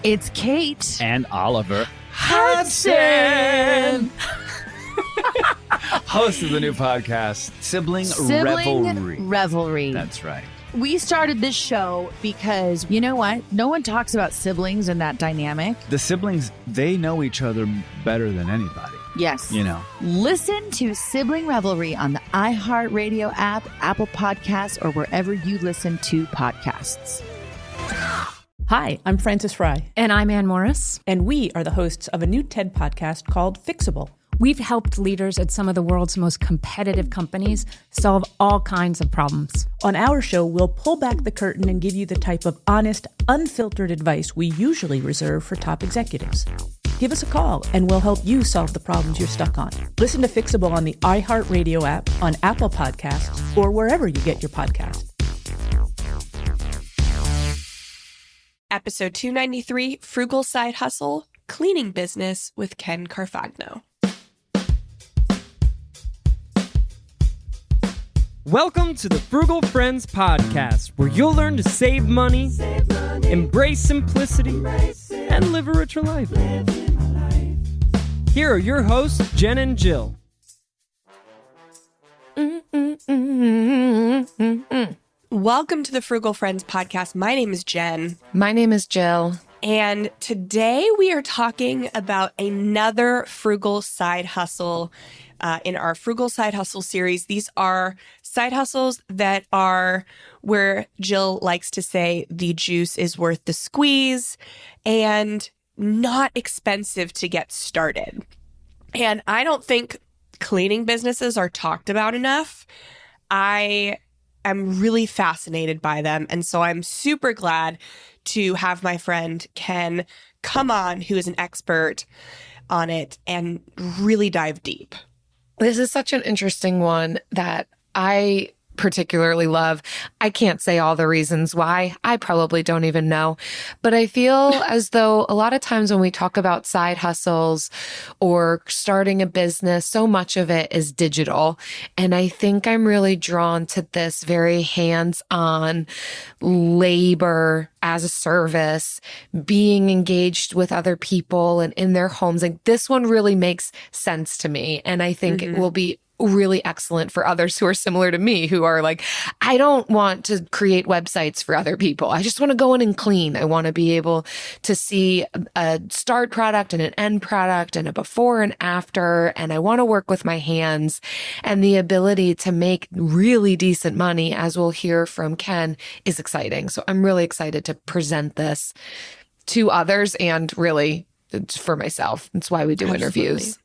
It's Kate. And Oliver Hudson. Host of the new podcast, Sibling Revelry. That's right. We started this show because, you know what? No one talks about siblings and that dynamic. The siblings, they know each other better than anybody. Yes. You know. Listen to Sibling Revelry on the iHeartRadio app, Apple Podcasts, or wherever you listen to podcasts. Hi, I'm Frances Fry. And I'm Ann Morris. And we are the hosts of a new TED podcast called Fixable. We've helped leaders at some of the world's most competitive companies solve all kinds of problems. On our show, we'll pull back the curtain and give you the type of honest, unfiltered advice we usually reserve for top executives. Give us a call and we'll help you solve the problems you're stuck on. Listen to Fixable on the iHeartRadio app, on Apple Podcasts, or wherever you get your podcasts. Episode 293, Frugal Side Hustle, Cleaning Business with Ken Carfagno. Welcome to the Frugal Friends Podcast, where you'll learn to save money, embrace simplicity, and live a richer life. Here are your hosts, Jen and Jill. Welcome to the Frugal Friends Podcast. My name is Jen. My name is Jill. And today we are talking about another frugal side hustle in our Frugal Side Hustle series. These are side hustles that are where Jill likes to say the juice is worth the squeeze and not expensive to get started. And I don't think cleaning businesses are talked about enough. I am really fascinated by them. And so I'm super glad to have my friend Ken come on, who is an expert on it, and really dive deep. This is such an interesting one that I particularly love. I can't say all the reasons why. I probably don't even know. But I feel as though a lot of times when we talk about side hustles or starting a business, so much of it is digital. And I think I'm really drawn to this very hands-on labor as a service, being engaged with other people and in their homes. Like, this one really makes sense to me. And I think it will be really excellent for others who are similar to me, who are like, I don't want to create websites for other people. I just want to go in and clean. I want to be able to see a start product and an end product and a before and after. And I want to work with my hands, and the ability to make really decent money, as we'll hear from Ken, is exciting. So I'm really excited to present this to others and really for myself. That's why we do interviews.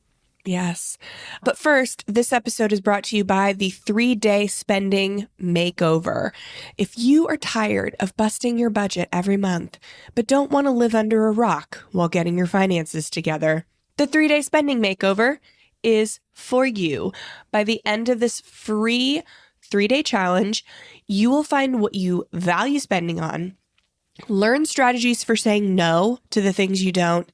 Yes. But first, this episode is brought to you by the 3-day spending makeover. If you are tired of busting your budget every month, but don't want to live under a rock while getting your finances together, the 3-day spending makeover is for you. By the end of this free 3-day challenge, you will find what you value spending on, learn strategies for saying no to the things you don't,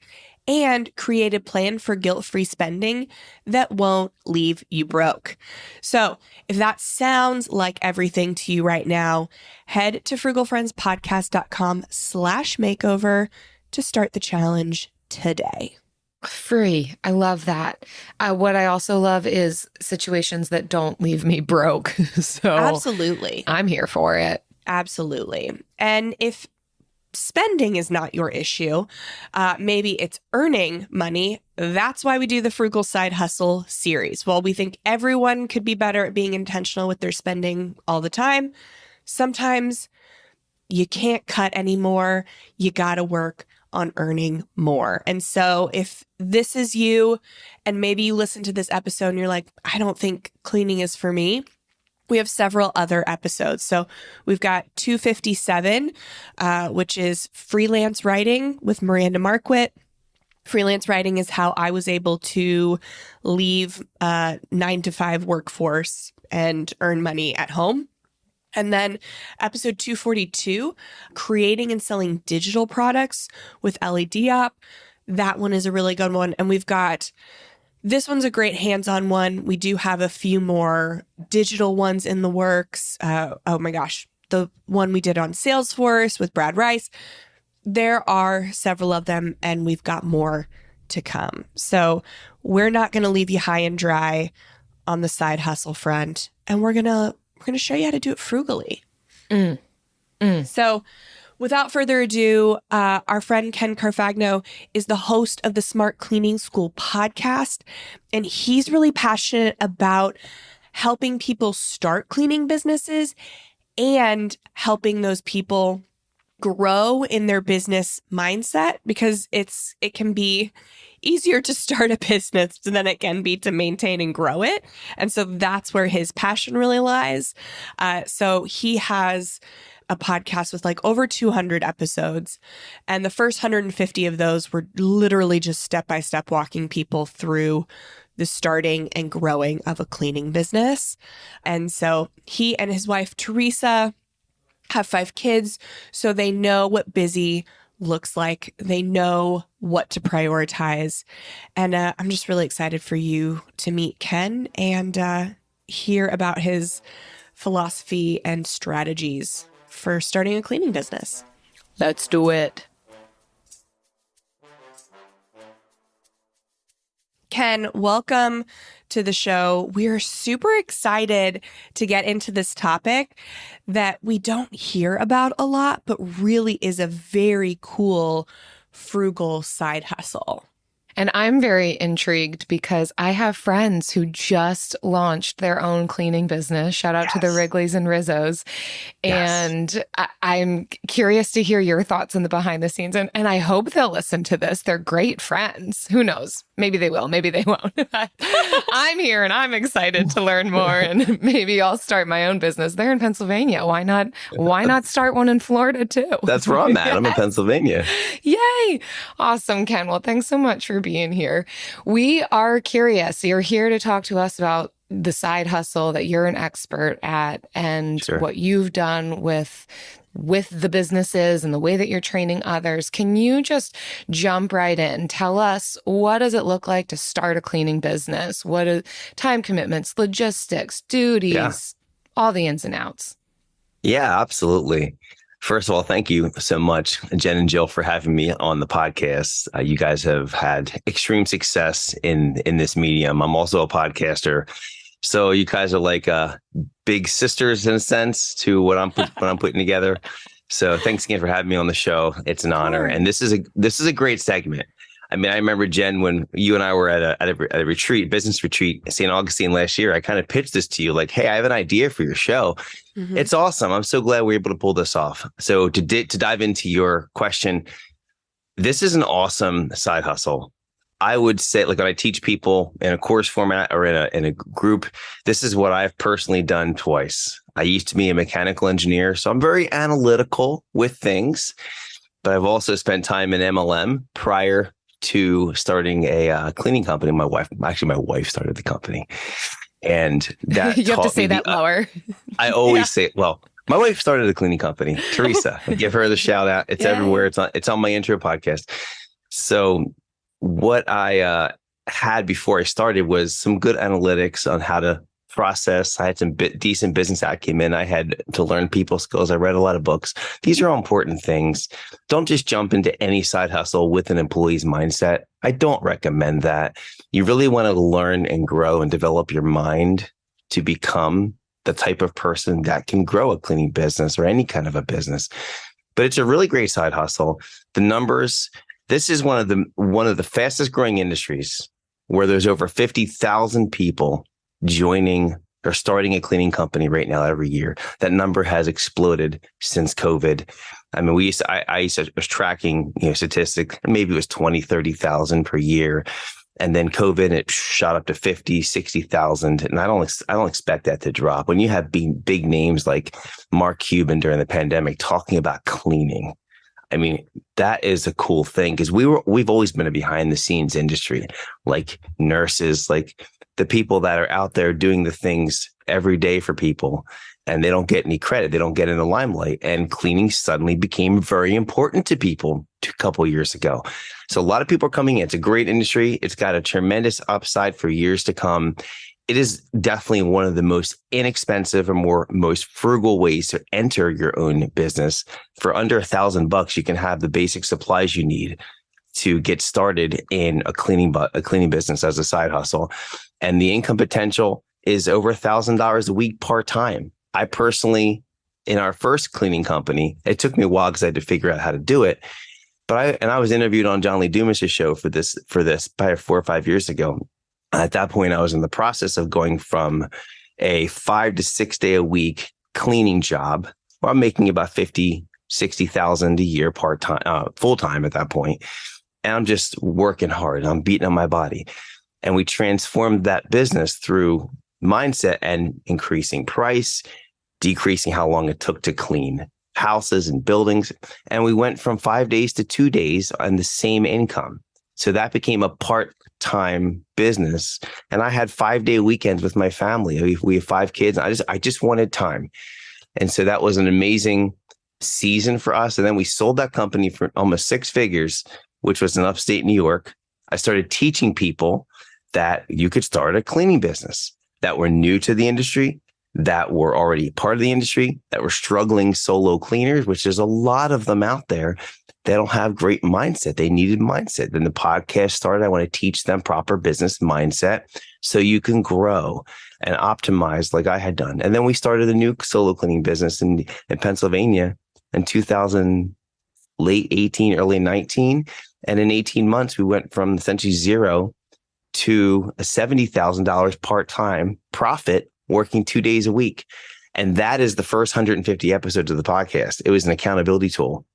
and create a plan for guilt-free spending that won't leave you broke. So if that sounds like everything to you right now, head to frugalfriendspodcast.com/makeover to start the challenge today. Free. I love that. What I also love is situations that don't leave me broke. So absolutely, I'm here for it. Absolutely. And if spending is not your issue, maybe it's earning money. That's why we do the Frugal Side Hustle series. While we think everyone could be better at being intentional with their spending all the time, sometimes you can't cut anymore. You got to work on earning more. And so if this is you, and maybe you listen to this episode and you're like, I don't think cleaning is for me, we have several other episodes. So we've got 257, which is freelance writing with Miranda Marquit. Freelance writing is how I was able to leave a 9-to-5 workforce and earn money at home. And then episode 242, creating and selling digital products with Ellie Diop. That one is a really good one. And we've got, this one's a great hands-on one. We do have a few more digital ones in the works. Oh my gosh, the one we did on Salesforce with Brad Rice. there are several of them, and we've got more to come. So we're not going to leave you high and dry on the side hustle front, and we're gonna show you how to do it frugally. So without further ado, our friend Ken Carfagno is the host of the Smart Cleaning School podcast, and he's really passionate about helping people start cleaning businesses and helping those people grow in their business mindset, because it can be easier to start a business than it can be to maintain and grow it. And so that's where his passion really lies. So he has a podcast with like over 200 episodes. And the first 150 of those were literally just step-by-step walking people through the starting and growing of a cleaning business. And so he and his wife, Teresa, have 5 kids, so they know what busy looks like. They know what to prioritize. And I'm just really excited for you to meet Ken and hear about his philosophy and strategies for starting a cleaning business. Let's do it. Ken, welcome to the show. We're super excited to get into this topic that we don't hear about a lot, but really is a very cool, frugal side hustle. And I'm very intrigued because I have friends who just launched their own cleaning business. Shout out to the Wrigleys and Rizzos. And I'm curious to hear your thoughts on the behind the scenes. And I hope they'll listen to this. They're great friends. Who knows? Maybe they will. Maybe they won't. I'm here and I'm excited to learn more. And maybe I'll start my own business. They're in Pennsylvania. Why not start one in Florida too? That's where I'm at. I'm in Pennsylvania. Yay. Awesome, Ken. Well, thanks so much for being here. We are curious. You're here to talk to us about the side hustle that you're an expert at and what you've done with the businesses and the way that you're training others. Can you just jump right in? Tell us, what does it look like to start a cleaning business? What are time commitments, logistics, duties, all the ins and outs? Yeah, absolutely. First of all, thank you so much, Jen and Jill, for having me on the podcast. You guys have had extreme success in this medium. I'm also a podcaster. So you guys are like big sisters in a sense to what I'm putting together. So thanks again for having me on the show. It's an honor. And this is a great segment. I mean, I remember, Jen, when you and I were at a retreat, business retreat, St. Augustine last year, I kind of pitched this to you like, hey, I have an idea for your show. Mm-hmm. It's awesome. I'm so glad we're able to pull this off. So to dive into your question, this is an awesome side hustle. I would say, like when I teach people in a course format or in a group, this is what I've personally done twice. I used to be a mechanical engineer, so I'm very analytical with things, but I've also spent time in MLM prior to starting a cleaning company. My wife started the company, and that you have to say that lower. I always say, well, my wife started a cleaning company, Teresa. I give her the shout out. It's everywhere. It's on my intro podcast. So what I had before I started was some good analytics on how to process. I had some decent business acumen. I had to learn people skills. I read a lot of books. These are all important things. Don't just jump into any side hustle with an employee's mindset. I don't recommend that. You really want to learn and grow and develop your mind to become the type of person that can grow a cleaning business or any kind of a business. But it's a really great side hustle. The numbers, this is one of the fastest growing industries where there's over 50,000 people joining or starting a cleaning company right now every year. That number has exploded since COVID. I mean, I was tracking, statistics, maybe it was 20, 30,000 per year. And then COVID, it shot up to 50, 60,000. And I don't expect that to drop. When you have big names like Mark Cuban during the pandemic talking about cleaning, I mean, that is a cool thing because we've always been a behind the scenes industry, like nurses, like the people that are out there doing the things every day for people, and they don't get any credit. They don't get in the limelight. And cleaning suddenly became very important to people a couple of years ago. So a lot of people are coming in. It's a great industry. It's got a tremendous upside for years to come. it is definitely one of the most inexpensive and most frugal ways to enter your own business. For under $1,000, you can have the basic supplies you need to get started in a cleaning business as a side hustle. And the income potential is over $1,000 a week part-time. I personally, in our first cleaning company, it took me a while because I had to figure out how to do it. But I was interviewed on John Lee Dumas's show for this probably 4 or 5 years ago. At that point, I was in the process of going from a 5 to 6 day a week cleaning job where I'm making about $50,000-$60,000 a year part-time, full-time at that point. And I'm just working hard. I'm beating on my body. And we transformed that business through mindset and increasing price, decreasing how long it took to clean houses and buildings. And we went from 5 days to 2 days on the same income. So that became a part-time business. And I had 5-day weekends with my family. We have 5 kids. I just wanted time. And so that was an amazing season for us. And then we sold that company for almost 6 figures, which was in upstate New York. I started teaching people that you could start a cleaning business, that were new to the industry, that were already part of the industry, that were struggling solo cleaners, which there's a lot of them out there. They don't have great mindset. They needed mindset. Then the podcast started. I want to teach them proper business mindset so you can grow and optimize like I had done. And then we started a new solo cleaning business in Pennsylvania in 2000, late 18, early 19. And in 18 months, we went from essentially zero to a $70,000 part-time profit working 2 days a week. And that is the first 150 episodes of the podcast. It was an accountability tool.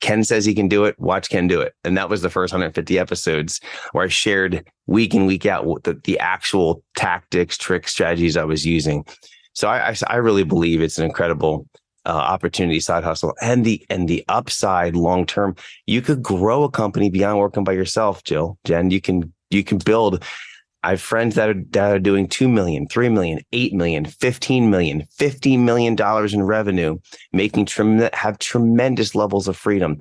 Ken says he can do it. Watch Ken do it. And that was the first 150 episodes where I shared week in, week out the actual tactics, tricks, strategies I was using. So I really believe it's an incredible opportunity, side hustle, and the upside long term. You could grow a company beyond working by yourself, Jen. You can build. I have friends that are doing $2 million, $3 million, $8 million, $15 million, $50 million in revenue, have tremendous levels of freedom.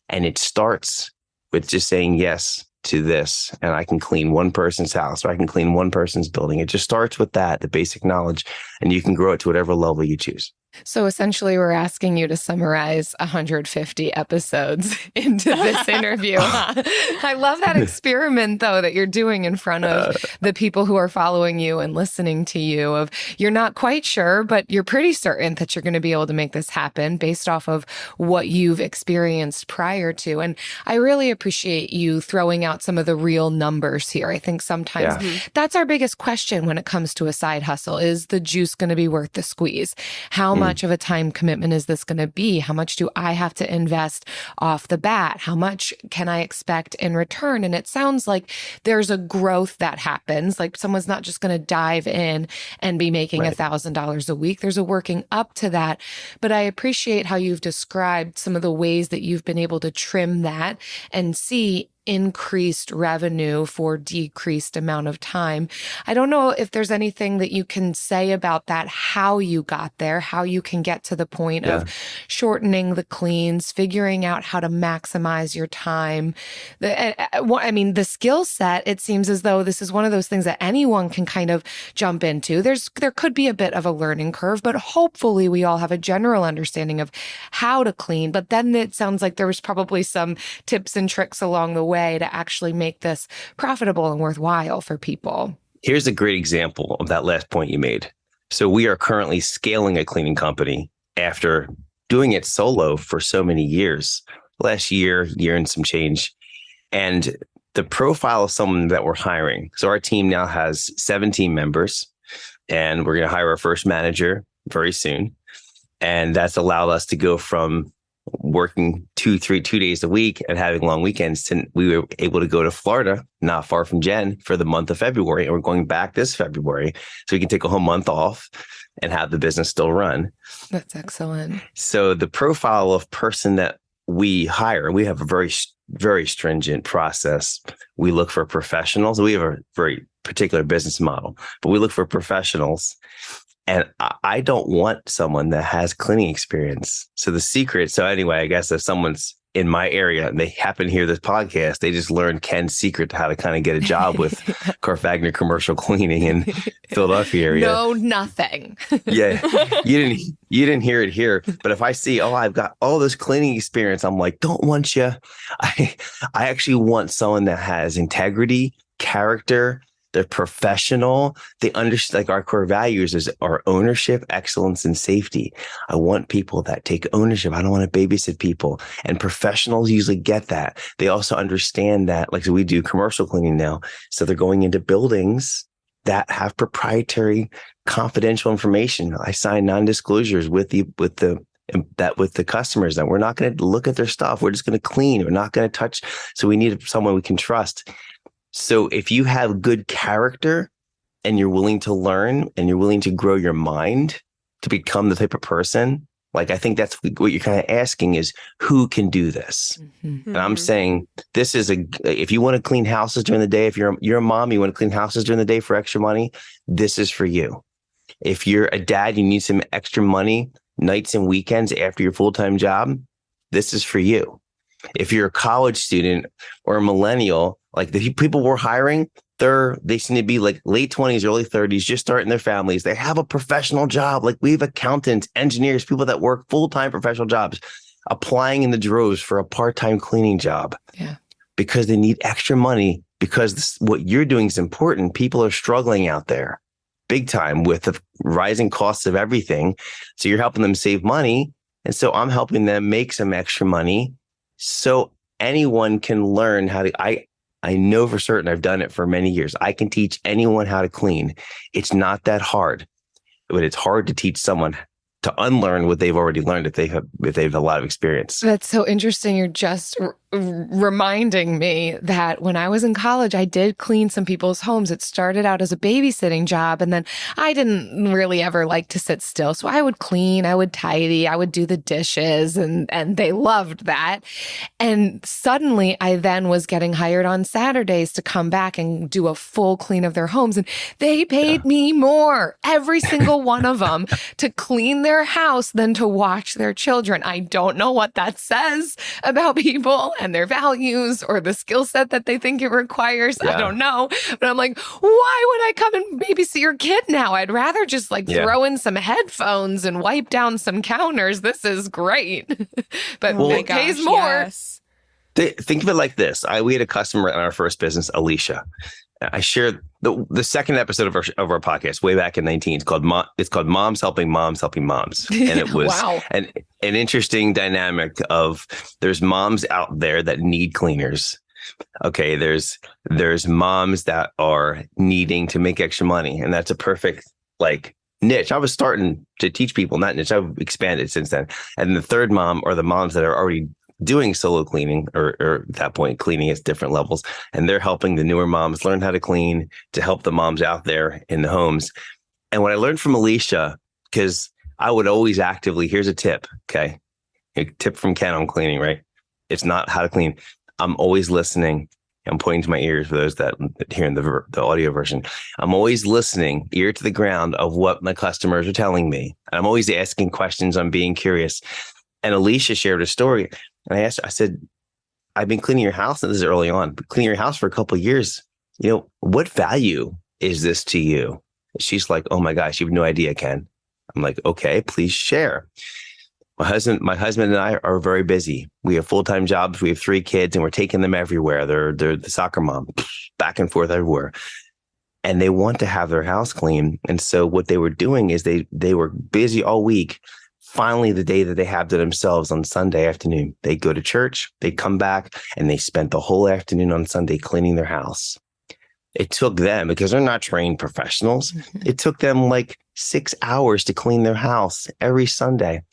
And it starts with just saying yes to this. And I can clean one person's house, or I can clean one person's building. It just starts with that, the basic knowledge, and you can grow it to whatever level you choose. So essentially, we're asking you to summarize 150 episodes into this interview. I love that experiment, though, that you're doing in front of the people who are following you and listening to you. Of you're not quite sure, but you're pretty certain that you're going to be able to make this happen based off of what you've experienced prior to. And I really appreciate you throwing out some of the real numbers here. I think sometimes that's our biggest question when it comes to a side hustle. Is the juice going to be worth the squeeze? How much of a time commitment is this going to be? How much do I have to invest off the bat? How much can I expect in return? And it sounds like there's a growth that happens. Like someone's not just going to dive in and be making $1,000 a week. There's a working up to that. But I appreciate how you've described some of the ways that you've been able to trim that and see increased revenue for decreased amount of time. I don't know if there's anything that you can say about that, how you got there, how you can get to the point of shortening the cleans, figuring out how to maximize your time. The skill set, it seems as though this is one of those things that anyone can kind of jump into. There could be a bit of a learning curve, but hopefully we all have a general understanding of how to clean. But then it sounds like there was probably some tips and tricks along the way to actually make this profitable and worthwhile for people. Here's a great example of that last point you made. So we are currently scaling a cleaning company after doing it solo for so many years, last year and some change. And the profile of someone that we're hiring. So our team now has 17 members, and we're going to hire our first manager very soon. And that's allowed us to go from working 2 days a week and having long weekends. We were able to go to Florida, not far from Jen, for the month of February. And we're going back this February so we can take a whole month off and have the business still run. That's excellent. So the profile of person that we hire, we have a very, very stringent process. We look for professionals. We have a very particular business model, but we look for professionals. And I don't want someone that has cleaning experience. So anyway, I guess if someone's in my area and they happen to hear this podcast, they just learned Ken's secret to how to kind of get a job with Carfagno Commercial Cleaning in Philadelphia area. No, nothing. Yeah, you didn't hear it here. But if I see, I've got all this cleaning experience, I'm like, don't want you. I actually want someone that has integrity, character. They're professional. They understand, like, our core values is our ownership, excellence, and safety. I want people that take ownership. I don't want to babysit people. And professionals usually get that. They also understand that, like, so we do commercial cleaning now. So they're going into buildings that have proprietary confidential information. I sign non-disclosures with the customers that we're not going to look at their stuff. We're just going to clean. We're not going to touch. So we need someone we can trust. So if you have good character and you're willing to learn and you're willing to grow your mind to become the type of person, like, I think that's what you're kind of asking is, who can do this? Mm-hmm. And I'm saying this is if you want to clean houses during the day, if you're a mom, you want to clean houses during the day for extra money, this is for you. If you're a dad, you need some extra money nights and weekends after your full-time job, this is for you. If you're a college student or a millennial, like the people we're hiring, they seem to be like late 20s, early 30s, just starting their families. They have a professional job. Like, we have accountants, engineers, people that work full-time professional jobs, applying in the droves for a part-time cleaning job. Yeah. Because they need extra money, because what you're doing is important. People are struggling out there big time with the rising costs of everything. So you're helping them save money. And so I'm helping them make some extra money. So anyone can learn how to, I know for certain, I've done it for many years. I can teach anyone how to clean. It's not that hard, but it's hard to teach someone to unlearn what they've already learned if they have a lot of experience. That's so interesting. You're just reminding me that when I was in college, I did clean some people's homes. It started out as a babysitting job, and then I didn't really ever like to sit still. So I would clean, I would tidy, I would do the dishes, and they loved that. And suddenly I then was getting hired on Saturdays to come back and do a full clean of their homes. And they paid me more, every single one of them, to clean their house than to watch their children. I don't know what that says about people and their values or the skill set that they think it requires. Yeah. I don't know. But I'm like, why would I come and babysit your kid now? I'd rather just throw in some headphones and wipe down some counters. This is great. But it pays more. Yes. Think of it like this. We had a customer in our first business, Alicia. I shared the second episode of our podcast way back in 2019. It's called Moms Helping Moms Helping Moms. And it was an interesting dynamic of, there's moms out there that need cleaners. Okay, there's moms that are needing to make extra money. And that's a perfect niche. I was starting to teach people in that niche. I've expanded since then. And the third mom, or the moms that are already doing solo cleaning, or at that point cleaning at different levels, and they're helping the newer moms learn how to clean to help the moms out there in the homes. And what I learned from Alicia, because I would always actively, here's a tip, okay? A tip from Ken on cleaning, right? It's not how to clean. I'm always listening. I'm pointing to my ears for those that hear in the audio version. I'm always listening, ear to the ground, of what my customers are telling me. And I'm always asking questions. I'm being curious. And Alicia shared a story. And I asked her, I said, I've been cleaning your house, and this is early on, but cleaning your house for a couple of years. What value is this to you? She's like, oh my gosh, you have no idea, Ken. I'm like, okay, please share. My husband and I are very busy. We have full-time jobs. We have 3 kids, and we're taking them everywhere. They're the soccer mom, back and forth everywhere. And they want to have their house clean. And so what they were doing is they were busy all week. Finally, the day that they have to themselves on Sunday afternoon, they go to church, they come back, and they spent the whole afternoon on Sunday cleaning their house. It took them, because they're not trained professionals, it took them 6 hours to clean their house every Sunday.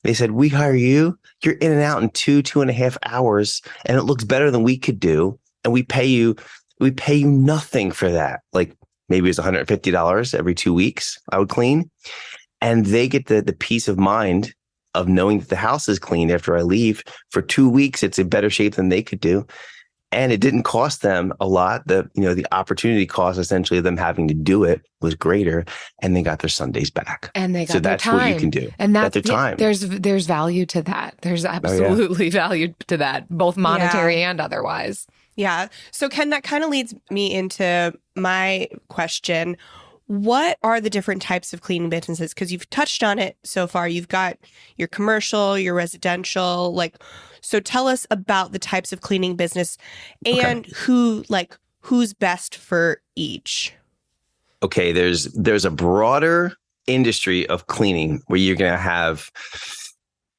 They said, we hire you, you're in and out in 2.5 hours, and it looks better than we could do. And we pay you nothing for that. Maybe it's $150 every 2 weeks I would clean. And they get the peace of mind of knowing that the house is clean after I leave. For 2 weeks, it's in better shape than they could do. And it didn't cost them a lot. The opportunity cost essentially of them having to do it was greater, and they got their Sundays back. And they got so their that's time. what you can do. And that's their time. There's value to that. There's absolutely value to that, both monetary and otherwise. Yeah. So Ken, that kind of leads me into my question. What are the different types of cleaning businesses? Because you've touched on it so far. You've got your commercial, your residential, so tell us about the types of cleaning business and who's best for each. Okay, there's a broader industry of cleaning where you're going to have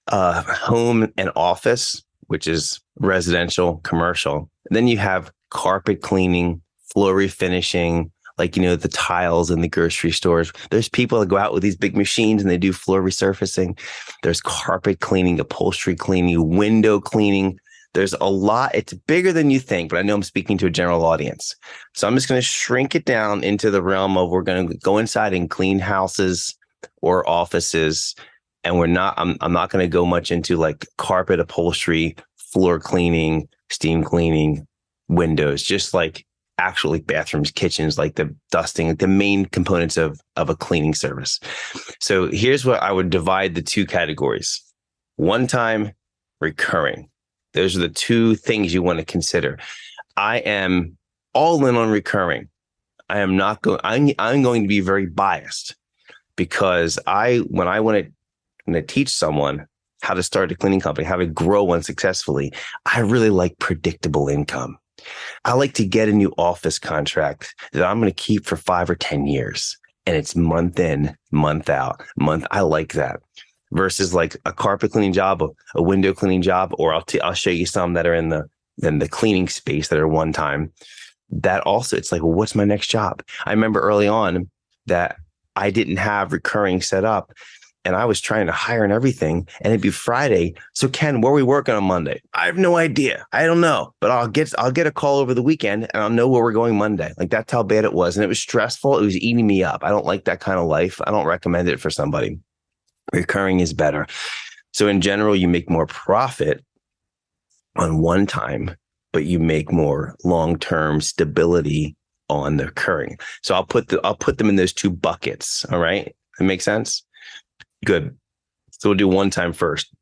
home and office, which is residential, commercial. Then you have carpet cleaning, floor refinishing, the tiles in the grocery stores. There's people that go out with these big machines and they do floor resurfacing. There's carpet cleaning, upholstery cleaning, window cleaning. There's a lot. It's bigger than you think, but I know I'm speaking to a general audience. So I'm just going to shrink it down into the realm of we're going to go inside and clean houses or offices. And I'm not going to go much into carpet, upholstery, floor cleaning, steam cleaning, windows, just actually bathrooms, kitchens, the dusting, the main components of a cleaning service. So here's what I would divide the two categories. One time, recurring. Those are the two things you want to consider. I am all in on recurring. I am not going, I'm going to be very biased because when I want to teach someone how to start a cleaning company, how to grow one successfully, I really like predictable income. I like to get a new office contract that I'm going to keep for 5 or 10 years. And it's month in, month out, I like that. Versus a carpet cleaning job, a window cleaning job, or I'll show you some that are in the cleaning space that are one time. That also, it's well, what's my next job? I remember early on that I didn't have recurring set up. And I was trying to hire and everything, and it'd be Friday. So Ken, where are we working on Monday? I have no idea. I don't know, but I'll get a call over the weekend, and I'll know where we're going Monday. That's how bad it was, and it was stressful. It was eating me up. I don't like that kind of life. I don't recommend it for somebody. Recurring is better. So in general, you make more profit on one time, but you make more long-term stability on the recurring. So I'll put them in those two buckets. All right, that makes sense. Good. So we'll do one time first.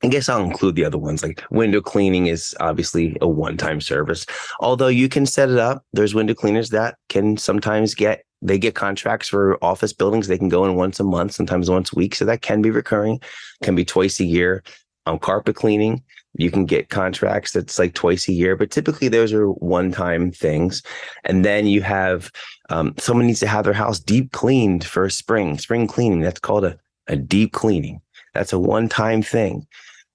I guess I'll include the other ones. Window cleaning is obviously a one-time service. Although you can set it up. There's window cleaners that can sometimes get contracts for office buildings. They can go in once a month, sometimes once a week. So that can be recurring, can be twice a year. Carpet cleaning, you can get contracts that's twice a year, but typically those are one-time things. And then you have someone needs to have their house deep cleaned for spring cleaning. That's called a deep cleaning. That's a one-time thing.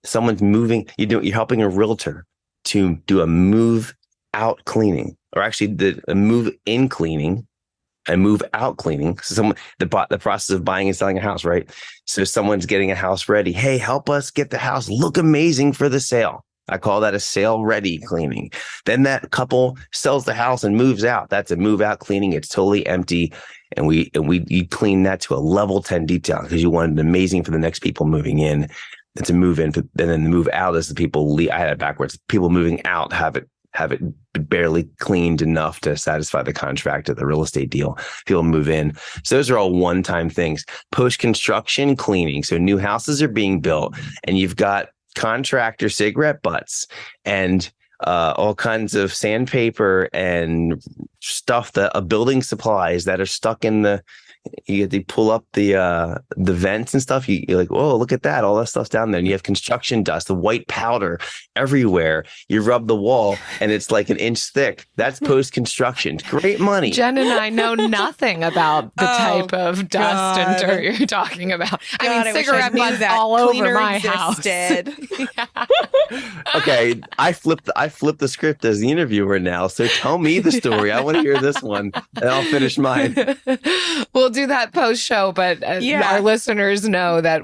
Someone's moving, you're helping a realtor to do a move out cleaning, or actually a move in cleaning and move out cleaning. So the process of buying and selling a house, right? So someone's getting a house ready. Hey, help us get the house look amazing for the sale. I call that a sale ready cleaning. Then that couple sells the house and moves out. That's a move out cleaning. It's totally empty. And you clean that to a level 10 detail because you want it amazing for the next people moving in. It's a move in, and then the move out is the people leave. I had it backwards. People moving out have it barely cleaned enough to satisfy the contract of the real estate deal. People move in. So those are all one-time things. Post-construction cleaning. So new houses are being built and you've got contractor cigarette butts and all kinds of sandpaper and stuff building supplies that are stuck in they pull up the vents and stuff. You're like, oh, look at that. All that stuff's down there. And you have construction dust, the white powder everywhere. You rub the wall and it's an inch thick. That's post-construction. Great money. Jen and I know nothing about the type of dust and dirt you're talking about. I mean, cigarette butts all over my house. Okay. I flipped the script as the interviewer now. So tell me the story. I want to hear this one and I'll finish mine. We'll do that post show, but our listeners know that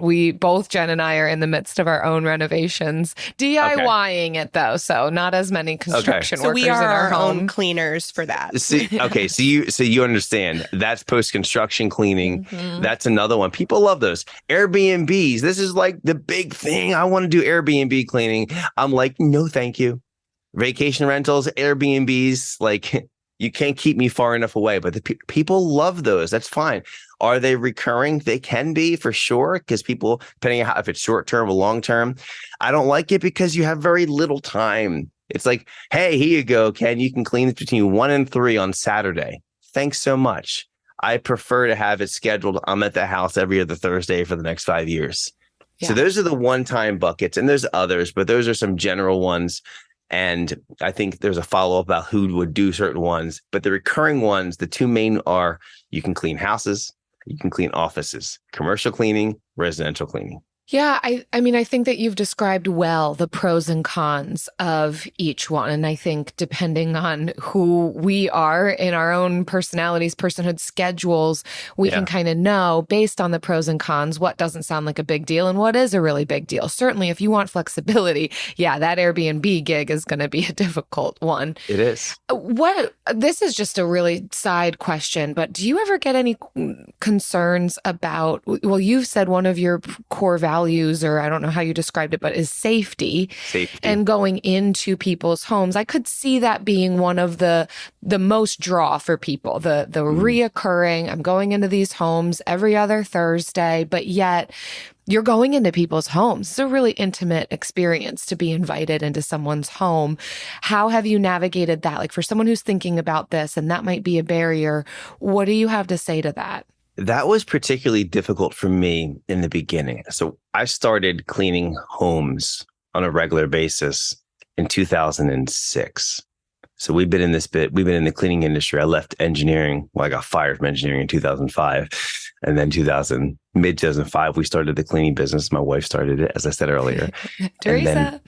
Jen and I are in the midst of our own renovations, DIYing it though. So not as many construction workers we are in our home. own cleaners for that. So you understand that's post-construction cleaning. Mm-hmm. That's another one. People love those Airbnbs. This is the big thing. I want to do Airbnb cleaning. I'm like, no, thank you. vacation rentals, Airbnbs, like you can't keep me far enough away, but the people love those. That's fine. Are they recurring? They can be for sure, because people, depending on how, if it's short term or long term, I don't like it because you have very little time. It's like, hey, here you go, Ken. You can clean this between 1 and 3 on Saturday. Thanks so much. I prefer to have it scheduled. I'm at the house every other Thursday for the next 5 years. Yeah. So those are the one-time buckets, and there's others, but those are some general ones. And I think there's a follow-up about who would do certain ones. But the recurring ones, the two main are you can clean houses, you can clean offices, commercial cleaning, residential cleaning. Yeah, I mean, I think that you've described well the pros and cons of each one. And I think depending on who we are in our own personalities, personhood schedules, we can kind of know based on the pros and cons what doesn't sound like a big deal and what is a really big deal. Certainly, if you want flexibility, that Airbnb gig is going to be a difficult one. It is. This is just a really side question, but do you ever get any concerns about, well, you've said one of your core values, or I don't know how you described it, but is safety. And going into people's homes. I could see that being one of the most draw for people, the reoccurring, I'm going into these homes every other Thursday, but yet you're going into people's homes. It's a really intimate experience to be invited into someone's home. How have you navigated that? Like for someone who's thinking about this and that might be a barrier, what do you have to say to that? That was particularly difficult for me in the beginning. So I started cleaning homes on a regular basis in 2006. So we've been in the cleaning industry. I left engineering. Well, I got fired from engineering in 2005. And then mid 2005, we started the cleaning business. My wife started it, as I said earlier. Teresa. And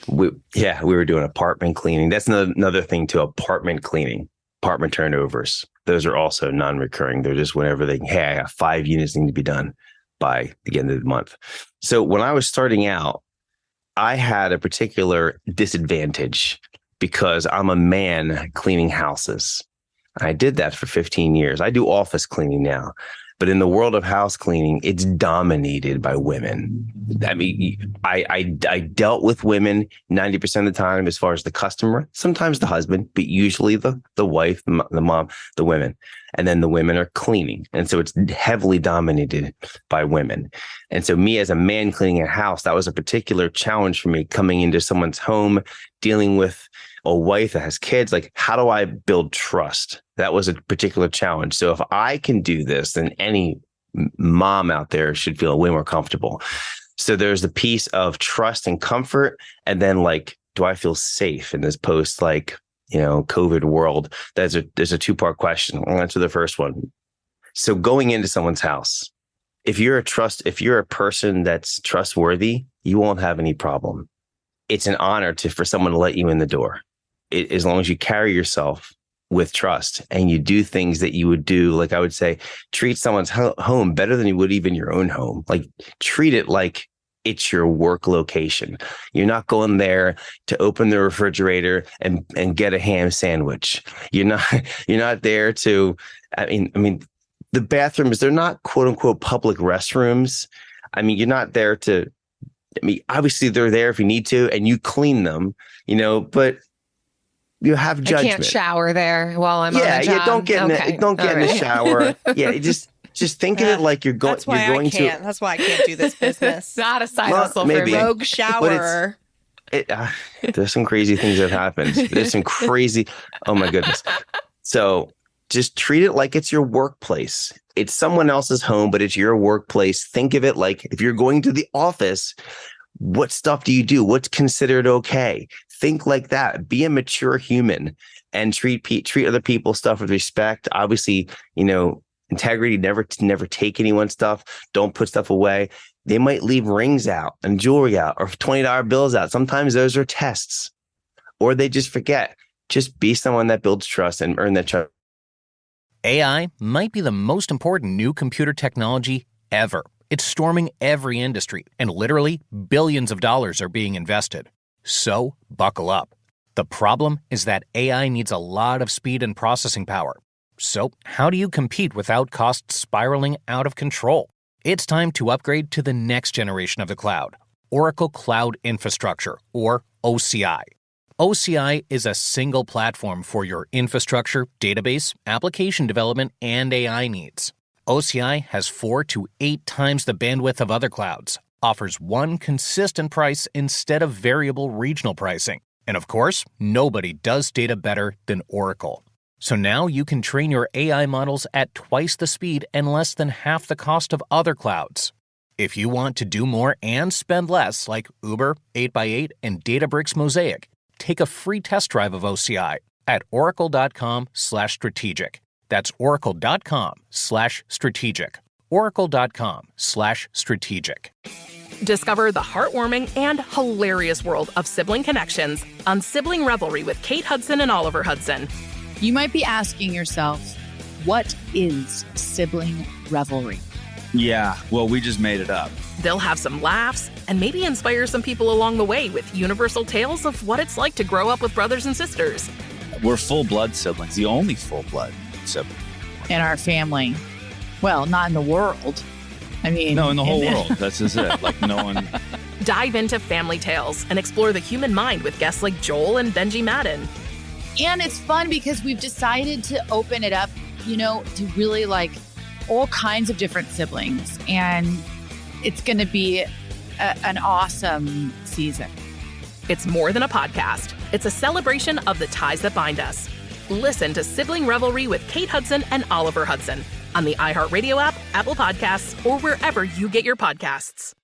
then we were doing apartment cleaning. That's another thing to apartment cleaning, apartment turnovers. Those are also non-recurring. They're just whenever I have 5 units need to be done by the end of the month. So when I was starting out, I had a particular disadvantage because I'm a man cleaning houses. I did that for 15 years. I do office cleaning now. But in the world of house cleaning, it's dominated by women. I mean, I dealt with women 90% of the time as far as the customer, sometimes the husband, but usually the wife, the mom, the women. And then the women are cleaning. And so it's heavily dominated by women. And so me as a man cleaning a house, that was a particular challenge for me coming into someone's home, dealing with a wife that has kids. Like, how do I build trust? That was a particular challenge. So if I can do this, then any mom out there should feel way more comfortable. So there's the piece of trust and comfort. And then like, do I feel safe in this post, COVID world? There's a 2-part question. I'll answer the first one. So going into someone's house, if you're a person that's trustworthy, you won't have any problem. It's an honor for someone to let you in the door. As long as you carry yourself with trust and you do things that you would do, like I would say, treat someone's home better than you would even your own home. Like treat it like it's your work location. You're not going there to open the refrigerator and get a ham sandwich. You're not there to, I mean, the bathrooms, they're not quote unquote public restrooms. I mean, you're not there to, obviously they're there if you need to and you clean them, but you have judgment. I can't shower there while I'm on the job. Yeah, don't get in the shower. Yeah, just think of it like you're going. That's why I can't. That's why I can't do this business. Not a side hustle for me. Rogue shower. There's some crazy things that happen. There's some crazy. Oh my goodness. So just treat it like it's your workplace. It's someone else's home, but it's your workplace. Think of it like if you're going to the office, what stuff do you do? What's considered okay? Think like that. Be a mature human and treat other people's stuff with respect. Obviously, integrity. Never take anyone's stuff. Don't put stuff away. They might leave rings out and jewelry out or $20 bills out. Sometimes those are tests, or they just forget. Just be someone that builds trust and earn that trust. AI might be the most important new computer technology ever. It's storming every industry, and literally billions of dollars are being invested. So, buckle up. The problem is that AI needs a lot of speed and processing power. So, how do you compete without costs spiraling out of control? It's time to upgrade to the next generation of the cloud, Oracle Cloud Infrastructure, or OCI. OCI is a single platform for your infrastructure, database, application development, and AI needs. OCI has 4 to 8 times the bandwidth of other clouds, offers one consistent price instead of variable regional pricing. And of course, nobody does data better than Oracle. So now you can train your AI models at twice the speed and less than half the cost of other clouds. If you want to do more and spend less, like Uber, 8x8, and Databricks Mosaic, take a free test drive of OCI at oracle.com/strategic. That's oracle.com/strategic. oracle.com/strategic. Discover the heartwarming and hilarious world of sibling connections on Sibling Revelry with Kate Hudson and Oliver Hudson. You might be asking yourself, what is sibling revelry? Yeah, well, we just made it up. They'll have some laughs and maybe inspire some people along the way with universal tales of what it's like to grow up with brothers and sisters. We're full-blood siblings, the only full-blood sibling. In our family. Well, not in the world. I mean... No, in the whole world. That's just it. Like, no one... Dive into family tales and explore the human mind with guests like Joel and Benji Madden. And it's fun because we've decided to open it up, to really like all kinds of different siblings. And it's going to be an awesome season. It's more than a podcast. It's a celebration of the ties that bind us. Listen to Sibling Revelry with Kate Hudson and Oliver Hudson on the iHeartRadio app, Apple Podcasts, or wherever you get your podcasts.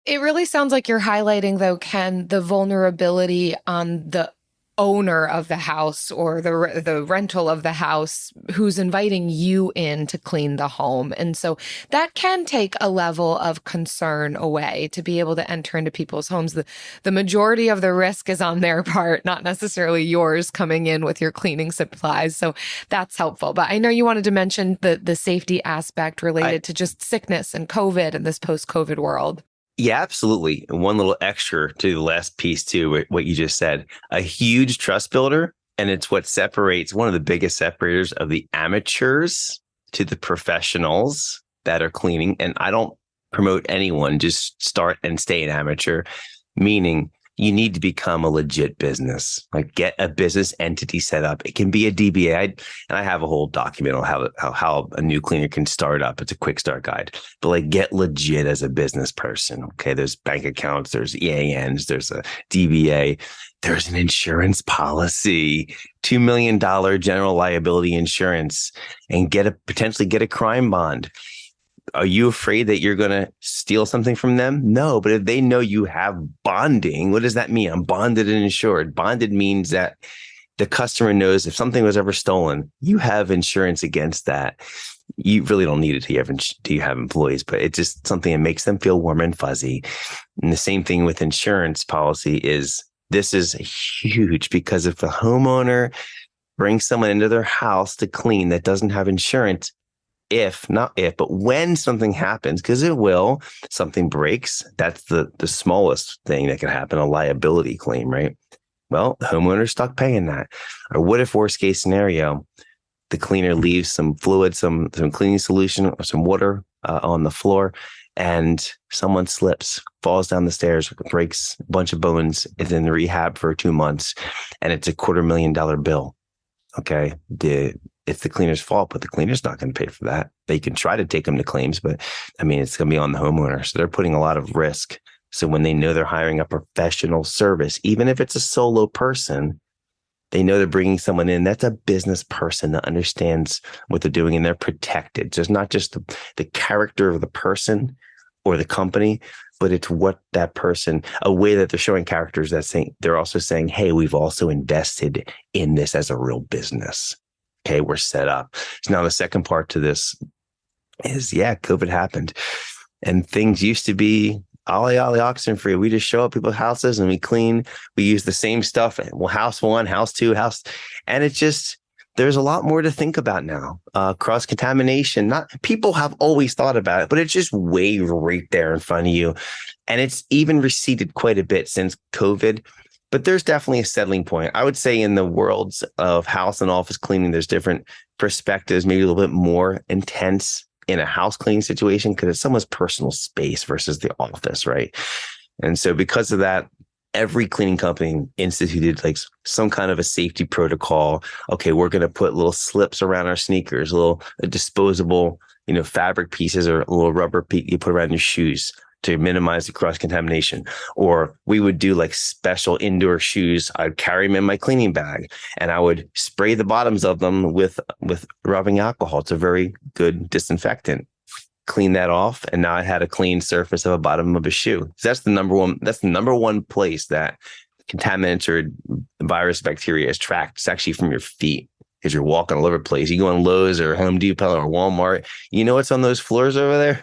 It really sounds like you're highlighting, though, Ken, the vulnerability on the owner of the house or the rental of the house who's inviting you in to clean the home. And so that can take a level of concern away to be able to enter into people's homes. The majority of the risk is on their part, not necessarily yours coming in with your cleaning supplies. So that's helpful. But I know you wanted to mention the safety aspect related to just sickness and COVID and this post-COVID world. Yeah, absolutely. And one little extra to the last piece too, what you just said, a huge trust builder. And it's what separates, one of the biggest separators of the amateurs to the professionals that are cleaning. And I don't promote anyone, just start and stay an amateur, meaning you need to become a legit business, like get a business entity set up. It can be a DBA. And I have a whole document on how a new cleaner can start up. It's a quick start guide, but like get legit as a business person. Okay. There's bank accounts, there's EANs, there's a DBA, there's an insurance policy, $2 million general liability insurance, and potentially get a crime bond. Are you afraid that you're going to steal something from them? No, but if they know you have bonding, what does that mean? I'm bonded and insured. Bonded means that the customer knows if something was ever stolen, you have insurance against that. You really don't need it till you have employees, but it's just something that makes them feel warm and fuzzy. And the same thing with insurance policy this is huge, because if the homeowner brings someone into their house to clean that doesn't have insurance, but when something happens, because it will, something breaks, that's the smallest thing that can happen, a liability claim, right? Well, the homeowner's stuck paying that. Or what if, worst case scenario, the cleaner leaves some fluid, some cleaning solution or some water on the floor, and someone slips, falls down the stairs, breaks a bunch of bones, is in rehab for 2 months, and it's $250,000 bill. Okay, it's the cleaner's fault, but the cleaner's not going to pay for that. They can try to take them to claims, but I mean, it's going to be on the homeowner. So they're putting a lot of risk. So when they know they're hiring a professional service, even if it's a solo person, they know they're bringing someone in that's a business person that understands what they're doing, and they're protected. So it's not just the character of the person or the company, but it's what that person, a way that they're showing characters that they're also saying, hey, we've also invested in this as a real business. Okay, we're set up. So now the second part to this is, COVID happened and things used to be ollie oxen free. We just show up people's houses and we clean. We use the same stuff. Well, house one, house two, and it's just, there's a lot more to think about now. Cross contamination. People have always thought about it, but it's just way right there in front of you. And it's even receded quite a bit since COVID. But there's definitely a settling point. I would say in the worlds of house and office cleaning, there's different perspectives, maybe a little bit more intense in a house cleaning situation because it's someone's personal space versus the office, right? And so because of that, every cleaning company instituted like some kind of a safety protocol. Okay, we're going to put little slips around our sneakers, little disposable, fabric pieces or little rubber piece you put around your shoes to minimize the cross contamination. Or we would do like special indoor shoes. I'd carry them in my cleaning bag and I would spray the bottoms of them with rubbing alcohol. It's a very good disinfectant. Clean that off, and now I had a clean surface of a bottom of a shoe. So that's the number one place that contaminants or virus bacteria is tracked. It's actually from your feet, because you're walking all over the place. You go in Lowe's or Home Depot or Walmart, you know what's on those floors over there?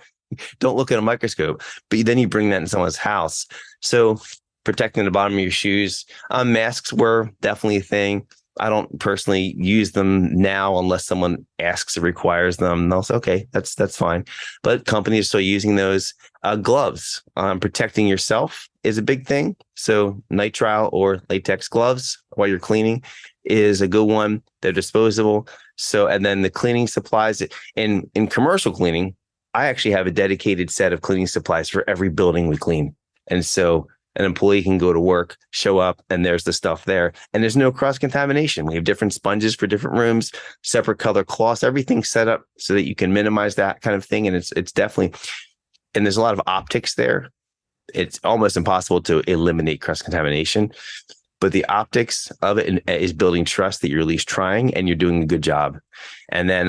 Don't look at a microscope, but then you bring that in someone's house. So protecting the bottom of your shoes. Masks were definitely a thing. I don't personally use them now unless someone asks or requires them. And I'll say, okay, that's fine. But companies are still using those. Gloves, protecting yourself is a big thing. So nitrile or latex gloves while you're cleaning is a good one. They're disposable. So, and then the cleaning supplies in commercial cleaning, I actually have a dedicated set of cleaning supplies for every building we clean. And so an employee can go to work, show up, and there's the stuff there. And there's no cross-contamination. We have different sponges for different rooms, separate color cloths, everything's set up so that you can minimize that kind of thing. And it's definitely, and there's a lot of optics there. It's almost impossible to eliminate cross-contamination. But the optics of it is building trust that you're at least trying and you're doing a good job. And then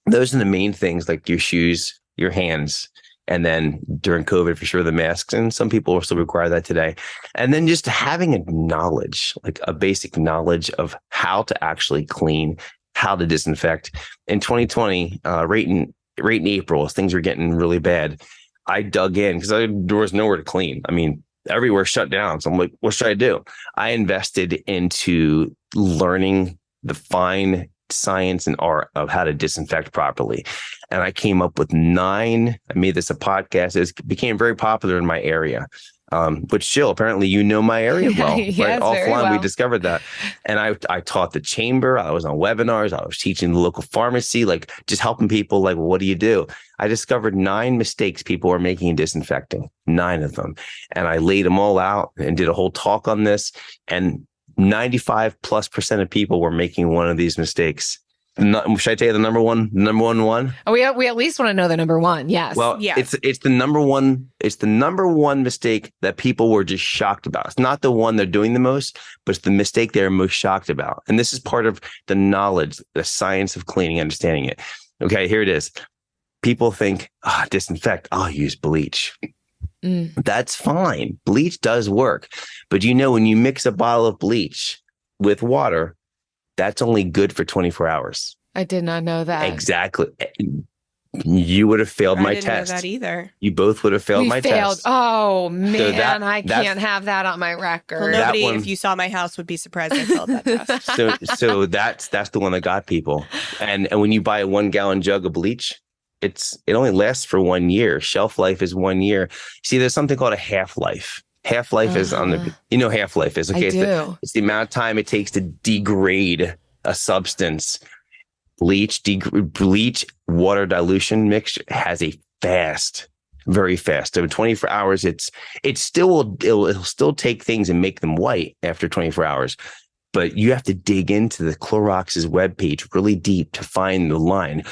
those are the main things, like your shoes, your hands, and then during COVID, for sure, the masks. And some people will still require that today. And then just having a knowledge, like a basic knowledge of how to actually clean, how to disinfect. In 2020, right in April, as things were getting really bad, I dug in because there was nowhere to clean. I mean, everywhere shut down. So I'm like, what should I do? I invested into learning the fine science and art of how to disinfect properly. And I came up with 9. I made this a podcast. It became very popular in my area, which Jill, apparently my area well. Yes, right? Offline, well. we discovered that. And I taught the chamber. I was on webinars. I was teaching the local pharmacy, like just helping people. Like, well, what do you do? I discovered 9 mistakes people were making in disinfecting, 9 of them. And I laid them all out and did a whole talk on this. And 95+% of people were making one of these mistakes. Should I tell you the number one one? Oh, we at least want to know the number one. Yes. Well, yes. It's the number one. It's the number one mistake that people were just shocked about. It's not the one they're doing the most, but it's the mistake they're most shocked about. And this is part of the knowledge, the science of cleaning, understanding it. Okay, here it is. People think, disinfect, I'll use bleach. That's fine. Bleach does work. But when you mix a bottle of bleach with water, that's only good for 24 hours. I did not know that. Exactly. You would have failed my test. I didn't know that either. You both would have failed my test. Oh, man. So I can't have that on my record. Well, nobody, if you saw my house, would be surprised I failed that test. So that's the one that got people. And when you buy a 1-gallon jug of bleach, it only lasts for 1 year. Shelf life is 1 year. See, there's something called a half-life. Half-life is on the, half-life is, okay? I do. It's the amount of time it takes to degrade a substance. Bleach, water dilution mixture has a very fast. So in 24 hours, it'll still take things and make them white after 24 hours. But you have to dig into the Clorox's webpage really deep to find the line.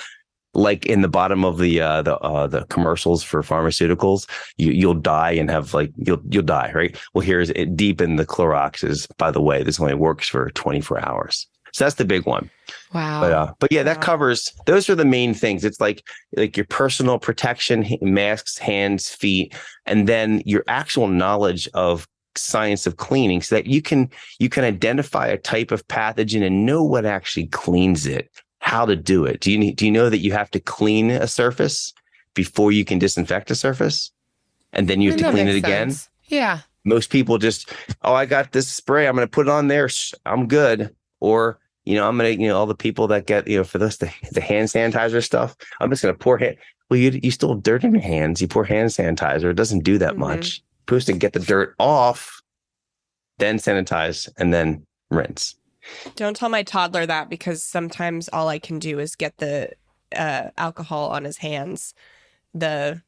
Like in the bottom of the commercials for pharmaceuticals, you'll die and have you'll die, right? Well, here's it deep in the Clorox's. By the way, this only works for 24 hours. So that's the big one. Wow. But yeah, that covers. Those are the main things. It's like your personal protection, masks, hands, feet, and then your actual knowledge of science of cleaning, so that you can identify a type of pathogen and know what actually cleans it. How to do it. Do you know that you have to clean a surface before you can disinfect a surface? And then you have to clean it again? Sense. Yeah. Most people just, I got this spray, I'm going to put it on there, I'm good. Or, I'm going to, all the people that get, for this, the hand sanitizer stuff, I'm just going to pour hand. Well, you still have dirt in your hands. You pour hand sanitizer. It doesn't do that much. You're supposed to get the dirt off, then sanitize, and then rinse. Don't tell my toddler that, because sometimes all I can do is get the alcohol on his hands, the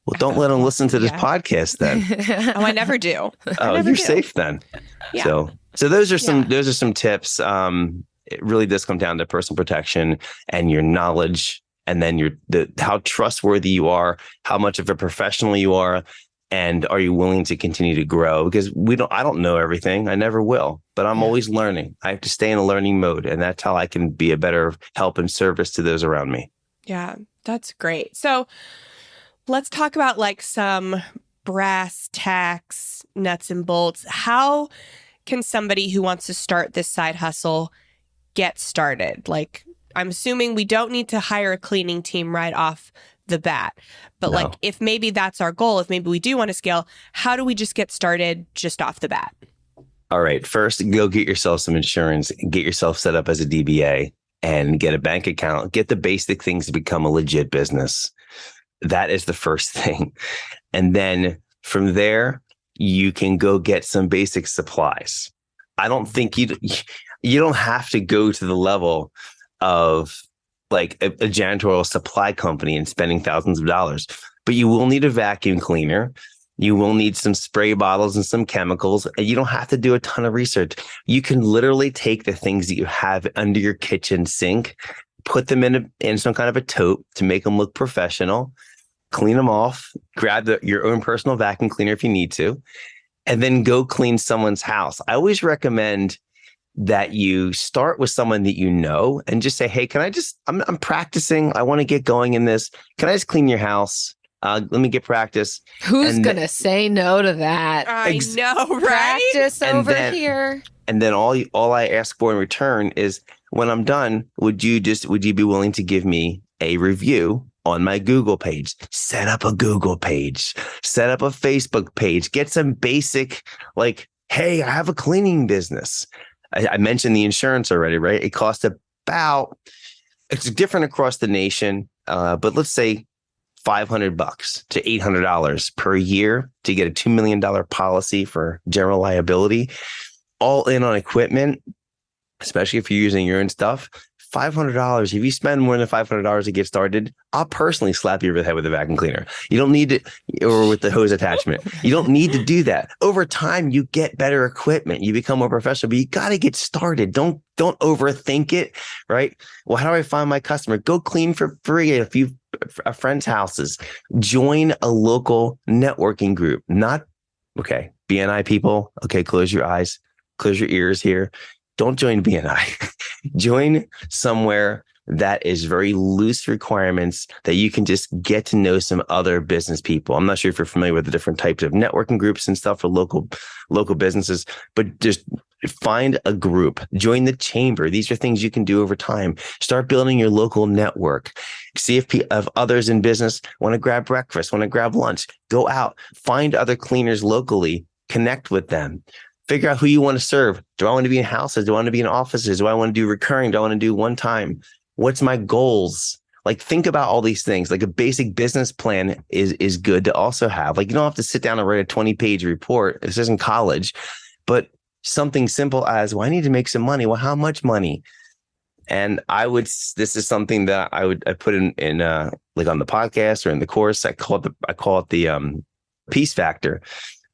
Well, don't let them listen to this podcast then. Oh, I never do. Oh, you're safe then. Yeah. So those are some tips. It really does come down to personal protection and your knowledge, and then how trustworthy you are, how much of a professional you are, and are you willing to continue to grow? Because I don't know everything. I never will, but I'm always learning. I have to stay in a learning mode, and that's how I can be a better help and service to those around me. Yeah, that's great. So let's talk about like some brass tacks, nuts and bolts. How can somebody who wants to start this side hustle get started? Like, I'm assuming we don't need to hire a cleaning team right off the bat, but No. like if maybe that's our goal, if maybe we do want to scale, how do we just get started just off the bat? All right. First, go get yourself some insurance, get yourself set up as a DBA and get a bank account, get the basic things to become a legit business. That is the first thing. And then from there, you can go get some basic supplies. I don't think you don't have to go to the level of like a janitorial supply company and spending thousands of dollars, but you will need a vacuum cleaner. You will need some spray bottles and some chemicals. And you don't have to do a ton of research. You can literally take the things that you have under your kitchen sink, put them in some kind of a tote to make them look professional, clean them off, grab your own personal vacuum cleaner if you need to, and then go clean someone's house. I always recommend that you start with someone that you know and just say, hey, I'm practicing. I want to get going in this. Can I just clean your house? Let me get practice. Who's going to say no to that? I know, right? Practice over here. And then all I ask for in return is when I'm done, would you be willing to give me a review on my Google page? Set up a Google page, set up a Facebook page, get some basic like, hey, I have a cleaning business. I mentioned the insurance already, right? It costs it's different across the nation, but let's say $500 to $800 per year to get a $2 million policy for general liability, all in on equipment, especially if you're using your own stuff. $500. If you spend more than $500 to get started, I'll personally slap you over the head with a vacuum cleaner. You don't need to, or with the hose attachment. You don't need to do that. Over time, you get better equipment. You become more professional, but you got to get started. Don't overthink it, right? Well, how do I find my customer? Go clean for free at a friend's houses. Join a local networking group. Okay, BNI people. Okay, close your eyes, close your ears here. Don't join BNI. Join somewhere that is very loose requirements that you can just get to know some other business people. I'm not sure if you're familiar with the different types of networking groups and stuff for local businesses, but just find a group, join the chamber. These are things you can do over time. Start building your local network. See if others in business want to grab breakfast, want to grab lunch, go out, find other cleaners locally, connect with them. Figure out who you want to serve. Do I want to be in houses? Do I want to be in offices? Do I want to do recurring? Do I want to do one time? What's my goals? Like, think about all these things. Like, a basic business plan is good to also have. Like, you don't have to sit down and write a 20-page report. This isn't college, but something simple as, well, I need to make some money. Well, how much money? And this is something that I put in like on the podcast or in the course. I call it the peace factor.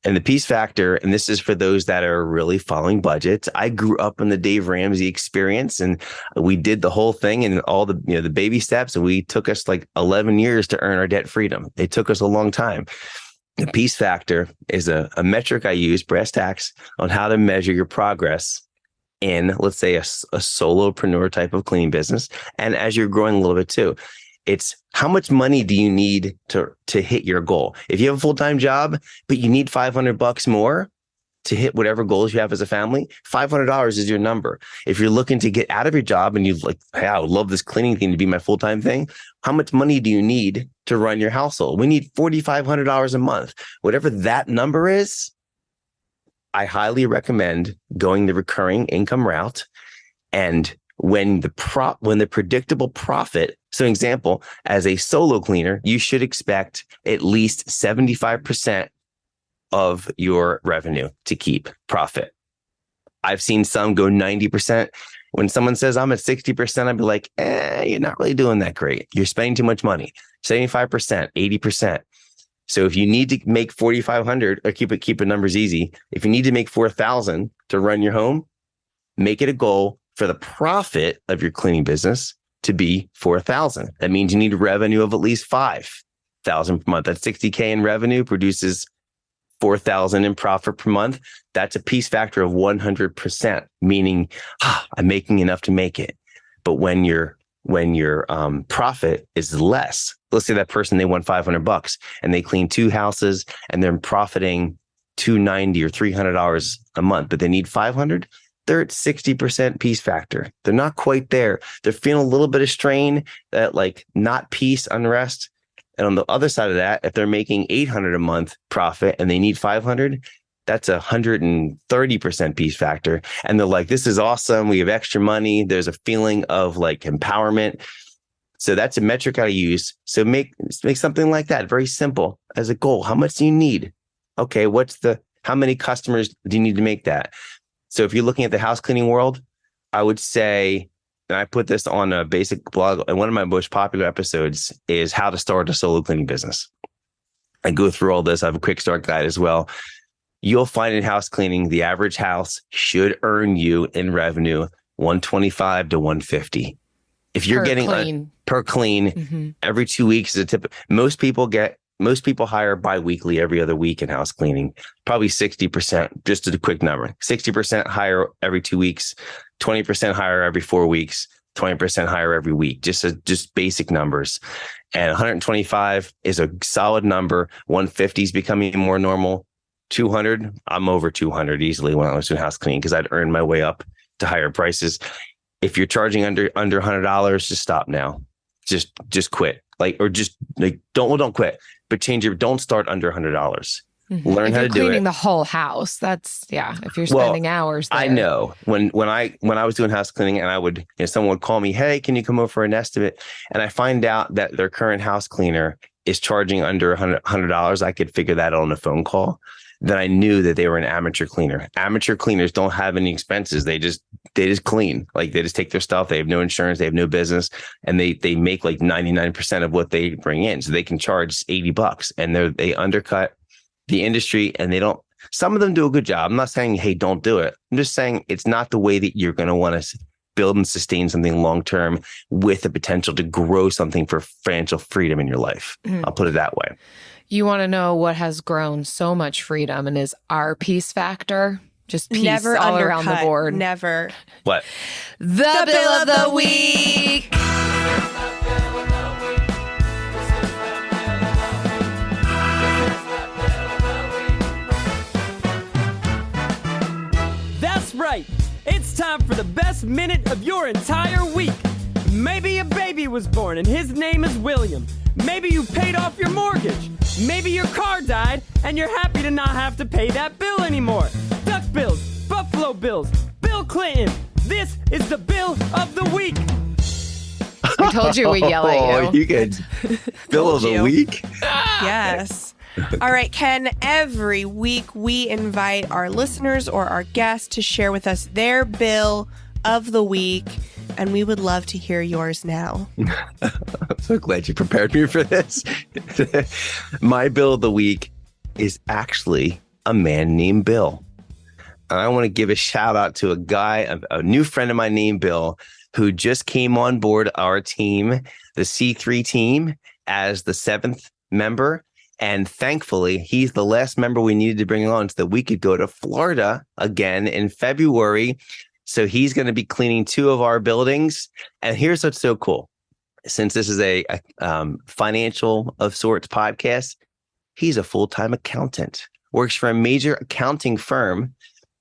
And the peace factor, and this is for those that are really following budgets. I grew up in the Dave Ramsey experience, and we did the whole thing and all the the baby steps. And we took us like 11 years to earn our debt freedom. It took us a long time. The peace factor is a metric I use, brass tacks, on how to measure your progress in, let's say, a solopreneur type of cleaning business, and as you're growing a little bit too. It's how much money do you need to hit your goal? If you have a full-time job, but you need $500 more to hit whatever goals you have as a family, $500 is your number. If you're looking to get out of your job and you're like, hey, I would love this cleaning thing to be my full-time thing, how much money do you need to run your household? We need $4,500 a month. Whatever that number is, I highly recommend going the recurring income route. And when the predictable profit, so example, as a solo cleaner, you should expect at least 75% of your revenue to keep profit. I've seen some go 90%. When someone says I'm at 60%, I'd be like, you're not really doing that great. You're spending too much money. 75%, 80%. So if you need to make 4,500, or keep it numbers easy, if you need to make 4,000 to run your home, make it a goal for the profit of your cleaning business to be 4,000. That means you need a revenue of at least 5,000 per month. That's 60K in revenue produces 4,000 in profit per month. That's a piece factor of 100%, meaning I'm making enough to make it. But when your profit is less, let's say that person, they won $500 and they clean 2 houses and they're profiting $290 or $300 a month, but they need 500. They're at 60% peace factor. They're not quite there. They're feeling a little bit of strain, that like not peace, unrest. And on the other side of that, if they're making 800 a month profit and they need 500, that's 130% peace factor. And they're like, this is awesome. We have extra money. There's a feeling of like empowerment. So that's a metric I use. So make something like that very simple as a goal. How much do you need? Okay, how many customers do you need to make that? So if you're looking at the house cleaning world, I would say, and I put this on a basic blog, and one of my most popular episodes is how to start a solo cleaning business. I go through all this. I have a quick start guide as well. You'll find in house cleaning, the average house should earn you in revenue $125 to $150. If you're getting per clean, every 2 weeks is a tip. Most people hire bi-weekly every other week in house cleaning, probably 60%, just a quick number, 60% hire every 2 weeks, 20% hire every 4 weeks, 20% hire every week, just basic numbers. And 125 is a solid number. 150 is becoming more normal. 200, I'm over 200 easily when I was doing house cleaning because I'd earned my way up to higher prices. If you're charging under $100, just stop now. Just quit. Don't quit, but don't start under $100. Learn how to do it. Cleaning the whole house. That's if you're spending hours there. I know when I was doing house cleaning and I would, someone would call me, hey, can you come over for an estimate? And I find out that their current house cleaner is charging under $100. I could figure that out on a phone call. Then I knew that they were an amateur cleaner. Amateur cleaners don't have any expenses. They just clean. Like they just take their stuff. They have no insurance. They have no business, and they make like 99% of what they bring in. So they can charge $80, and they undercut the industry. And they don't. Some of them do a good job. I'm not saying, hey, don't do it. I'm just saying it's not the way that you're going to want to build and sustain something long term with the potential to grow something for financial freedom in your life. I'll put it that way. You want to know what has grown so much freedom and is our peace factor? Just peace never all undercut, around the board. Never. What? The bill of the week. That's right. It's time for the best minute of your entire week. Maybe a baby was born and his name is William. Maybe you paid off your mortgage. Maybe your car died and you're happy to not have to pay that bill anymore. Duck bills, Buffalo Bills, Bill Clinton. This is the bill of the week. I told you we'd yell at you. You get bill of the week? Yes. All right, Ken, every week we invite our listeners or our guests to share with us their bill of the week, and we would love to hear yours now. I'm so glad you prepared me for this. My bill of the week is actually a man named Bill. And I want to give a shout out to a guy, a new friend of mine named Bill, who just came on board our team, the C3 team, as the 7th member. And thankfully, he's the last member we needed to bring on so that we could go to Florida again in February. So he's going to be cleaning 2 of our buildings. And here's what's so cool. Since this is a financial of sorts podcast, he's a full-time accountant, works for a major accounting firm,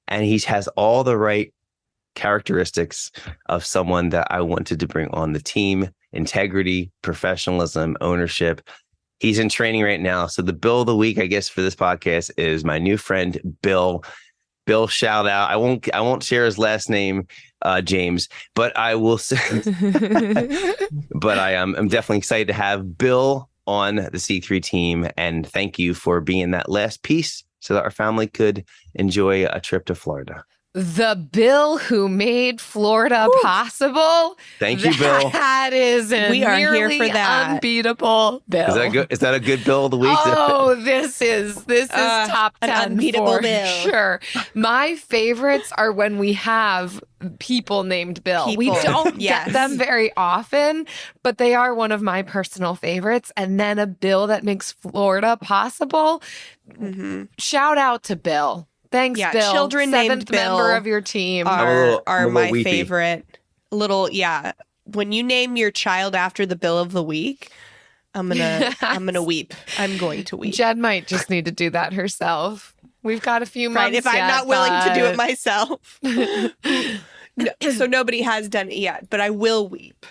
and he has all the right characteristics of someone that I wanted to bring on the team: integrity, professionalism, ownership. He's in training right now. So the bill of the week, I guess, for this podcast is my new friend, Bill. Bill, shout out. I won't share his last name, James, but I will say, but I'm definitely excited to have Bill on the C3 team. And thank you for being that last piece so that our family could enjoy a trip to Florida. The Bill who made Florida possible. Thank you, Bill. That is a We are here nearly for that. unbeatable Bill. Is that good? Is that a good Bill of the week? Oh, this is top 10 an unbeatable for Bill. sure. My favorites are when we have people named Bill. We People. don't Yes. get them very often, but they are one of my personal favorites. And then a Bill that makes Florida possible. Shout out to Bill. Thanks, Yeah, Bill. children named Seventh Bill member of your team. are I'm a my little weepy. favorite. When you name your child after the Bill of the week, I'm gonna weep. I'm going to weep. Jen might just need to do that herself. We've got a few months Right, if I'm yet, not willing to do it but- myself. No, so nobody has done it yet, but I will weep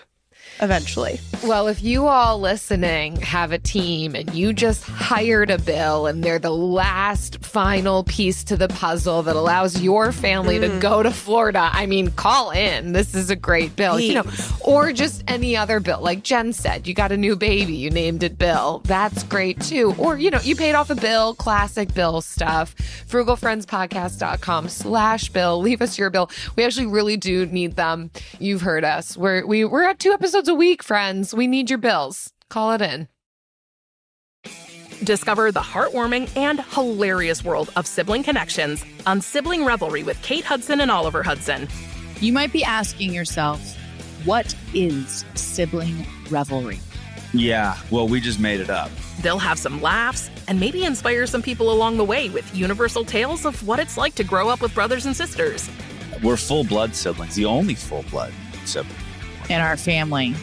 eventually. Well, if you all listening have a team and you just hired a Bill and they're the last final piece to the puzzle that allows your family to go to Florida, I mean, call in. This is a great Bill, or just any other Bill. Like Jen said, you got a new baby, you named it Bill. That's great too. Or, you paid off a bill, classic Bill stuff. frugalfriendspodcast.com/Bill. Leave us your bill. We actually really do need them. You've heard us. We're at 2 episodes a week, friends. We need your bills. Call it in. Discover the heartwarming and hilarious world of sibling connections on Sibling Revelry with Kate Hudson and Oliver Hudson. You might be asking yourself, what is sibling revelry? Yeah, well, we just made it up. They'll have some laughs and maybe inspire some people along the way with universal tales of what it's like to grow up with brothers and sisters. We're full-blood siblings, the only full-blood sibling. In our family.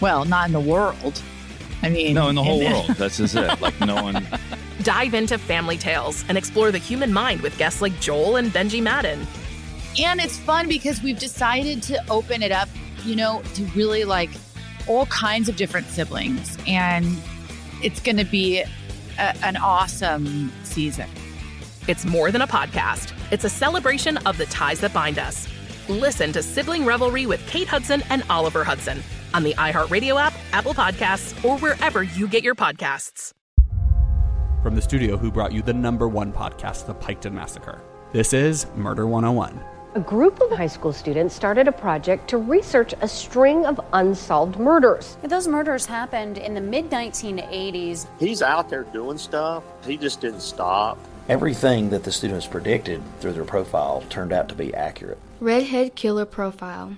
Well, not in the world. I mean, No, in the whole world. That's just it. Like, no one... Dive into family tales and explore the human mind with guests like Joel and Benji Madden. And it's fun because we've decided to open it up, to really like all kinds of different siblings. And it's going to be an awesome season. It's more than a podcast. It's a celebration of the ties that bind us. Listen to Sibling Revelry with Kate Hudson and Oliver Hudson on the iHeartRadio app, Apple Podcasts, or wherever you get your podcasts. From the studio who brought you the #1 podcast, The Piketon Massacre, this is Murder 101. A group of high school students started a project to research a string of unsolved murders. Those murders happened in the mid-1980s. He's out there doing stuff. He just didn't stop. Everything that the students predicted through their profile turned out to be accurate. Redhead killer profile.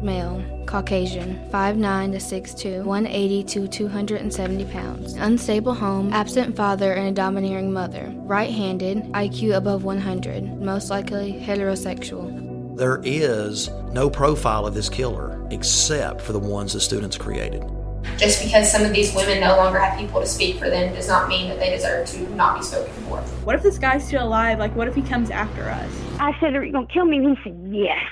Male, Caucasian, 5'9" to 6'2", 180 to 270 pounds. Unstable home, absent father and a domineering mother. Right-handed, IQ above 100, most likely heterosexual. There is no profile of this killer except for the ones the students created. Just because some of these women no longer have people to speak for them does not mean that they deserve to not be spoken for. What if this guy's still alive? Like, what if he comes after us? I said, are you going to kill me? And he said, yes.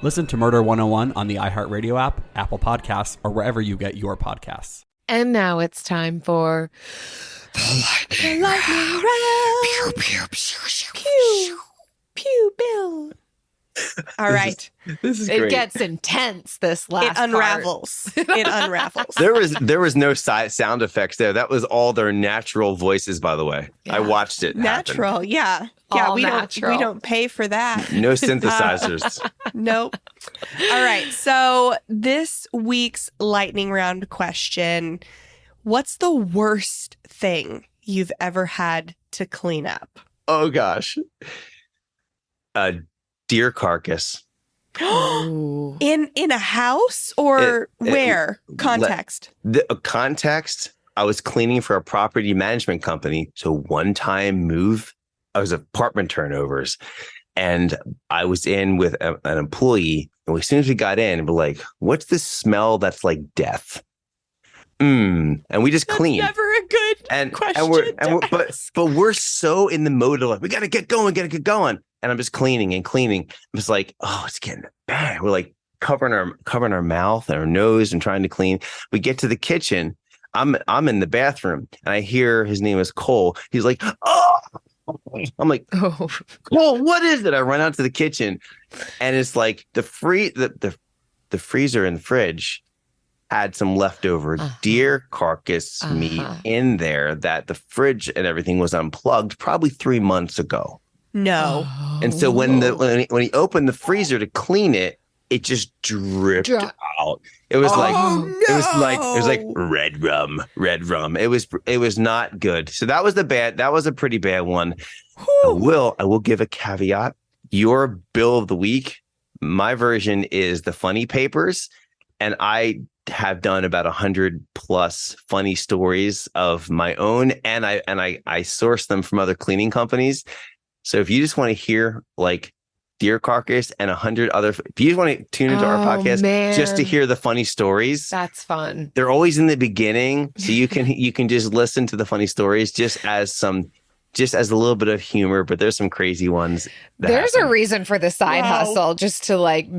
Listen to Murder 101 on the iHeartRadio app, Apple Podcasts, or wherever you get your podcasts. And now it's time for the lightning round. Pew, pew, pew, pew, pew, Bill. All right. This is great. It gets intense, this last It unravels. It unravels. There was no sound effects there. That was all their natural voices, by the way. Yeah. I watched it natural, happen. Yeah. All we natural. don't pay for that. No synthesizers. Nope. All right. So this week's lightning round question, what's the worst thing you've ever had to clean up? Oh gosh. Deer carcass. In a house or where? Context. Context. I was cleaning for a property management company. So one time I was apartment turnovers, and I was in with an employee. And as soon as we got in, we're like, "What's this smell that's like death?" And we just cleaned. Never a good question. But we're so in the mode of like, we gotta get going. And I'm just cleaning. I'm just like, oh, it's getting bad. We're like covering our mouth and our nose and trying to clean. We get to the kitchen. I'm in the bathroom and I hear his name is Cole. He's like, oh, I'm like, oh, Cole, what is it? I run out to the kitchen and it's like the freezer and the fridge had some leftover deer carcass meat in there that the fridge and everything was unplugged probably 3 months ago. No. And so when he opened the freezer to clean it, it just dripped out. It was it was like red rum. It was not good. So that was a pretty bad one. I will give a caveat. Your bill of the week, my version is the funny papers, and I have done about 100 plus funny stories of my own, and I source them from other cleaning companies. So if you just want to hear like deer carcass and 100 other, if you just want to tune into our podcast just to hear the funny stories, that's fun. They're always in the beginning, so you can just listen to the funny stories just as a little bit of humor, but there's some crazy ones. There's a reason for the side hustle, just to like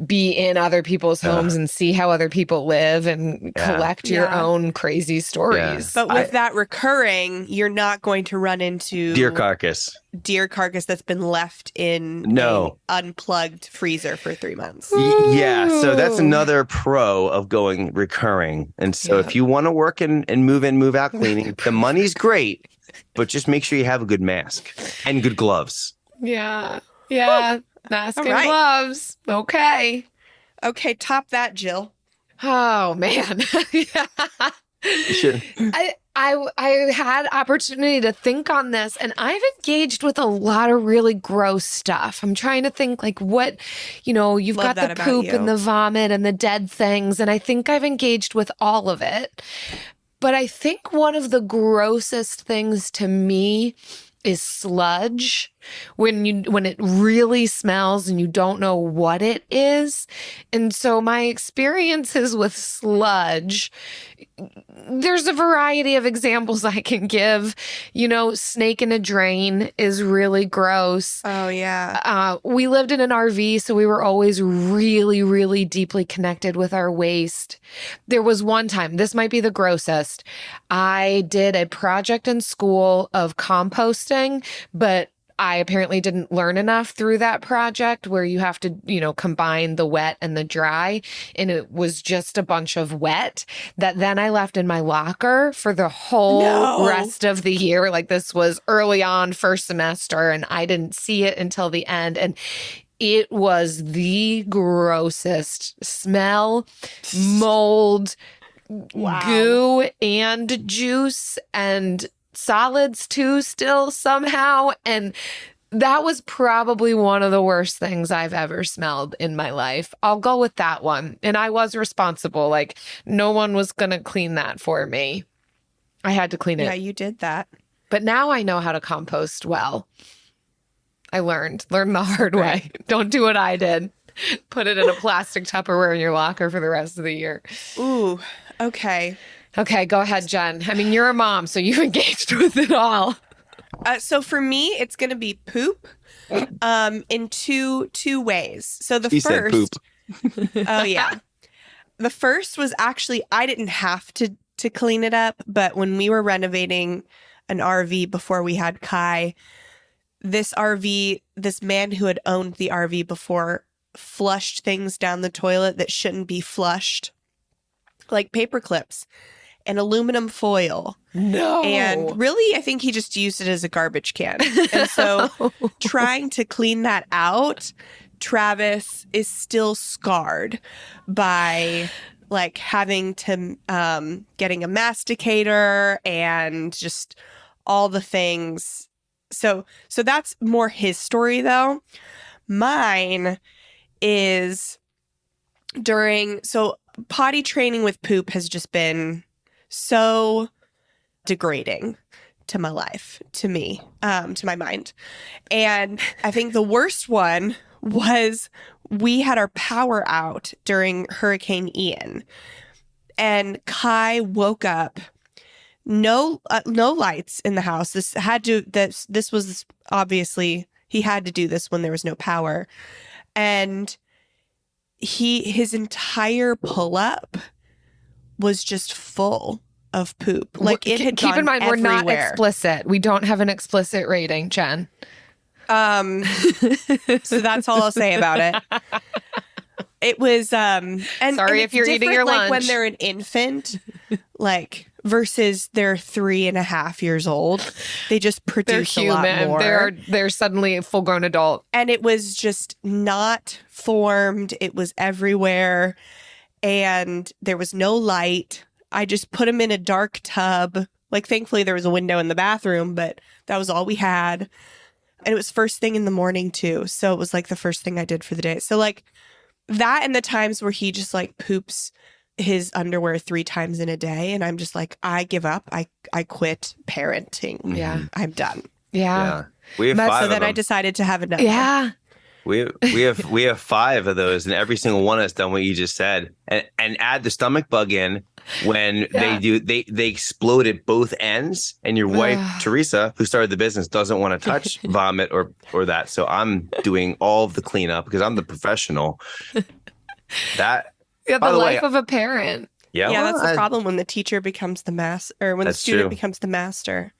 be in other people's homes and see how other people live and collect your own crazy stories. But with that recurring, you're not going to run into deer carcass that's been left in an unplugged freezer for 3 months. Yeah, so that's another pro of going recurring. And so if you want to work and move in, move out cleaning, the money's great. But just make sure you have a good mask and good gloves. Yeah. Mask and gloves. Okay, top that, Jill. Oh, man. You should. I had opportunity to think on this, and I've engaged with a lot of really gross stuff. I'm trying to think like what, you've got the poop and the vomit and the dead things, and I think I've engaged with all of it. But I think one of the grossest things to me is sludge, when it really smells and you don't know what it is. And so my experiences with sludge, there's a variety of examples I can give. Snake in a drain is really gross. Oh, yeah. We lived in an RV, so we were always really, really deeply connected with our waste. There was one time, this might be the grossest, I did a project in school of composting, but I apparently didn't learn enough through that project where you have to, combine the wet and the dry. And it was just a bunch of wet that then I left in my locker for the whole rest of the year. Like this was early on, first semester, and I didn't see it until the end. And it was the grossest smell, mold, goo, and juice, and solids too still somehow. And that was probably one of the worst things I've ever smelled in my life. I'll go with that one. And I was responsible. Like no one was going to clean that for me. I had to clean it. Yeah, you did that. But now I know how to compost well. I learned the hard way. Don't do what I did. Put it in a plastic Tupperware in your locker for the rest of the year. Ooh, okay. Okay, go ahead, Jen. I mean, you're a mom, so you've engaged with it all. So for me, it's going to be poop in two ways. So the she first... said poop. Oh, yeah. The first was actually, I didn't have to clean it up, but when we were renovating an RV before we had Kai, this man who had owned the RV before flushed things down the toilet that shouldn't be flushed, like paper clips and aluminum foil. No. And really, I think he just used it as a garbage can. And so trying to clean that out, Travis is still scarred by like having to, getting a masticator and just all the things. So that's more his story though. Mine is so potty training with poop has just been so degrading to my life, to me, to my mind. And I think the worst one was we had our power out during Hurricane Ian, and Kai woke up, no lights in the house. This was obviously, he had to do this when there was no power. And his entire pull-up was just full of poop. Like it had Keep in mind, everywhere. We're not explicit. We don't have an explicit rating, Jen. So that's all I'll say about it. It was Sorry and if you're eating your like when lunch. they're an infant, like versus they're 3.5 years old. They just They're produce a lot human. more. They're suddenly a full-grown adult. And it was just not formed. It was everywhere. And there was no light. I just put them in a dark tub. Like, thankfully, there was a window in the bathroom, but that was all we had. And it was first thing in the morning, too. So it was like the first thing I did for the day. So, like, that and the times where he just, like, poops his underwear 3 times in a day. And I'm just like, I give up. I quit parenting. Yeah. I'm done. Yeah. We have 5 So of then I them. decided to have another. Yeah. We have 5 of those, and every single one has done what you just said. And add the stomach bug in when they explode at both ends, and your wife Teresa, who started the business, doesn't want to touch vomit or that. So I'm doing all of the cleanup because I'm the professional. That Yeah, by the the way, life of a parent. Yeah, well, that's the problem when the teacher becomes the master, or when the That's student true. becomes the master.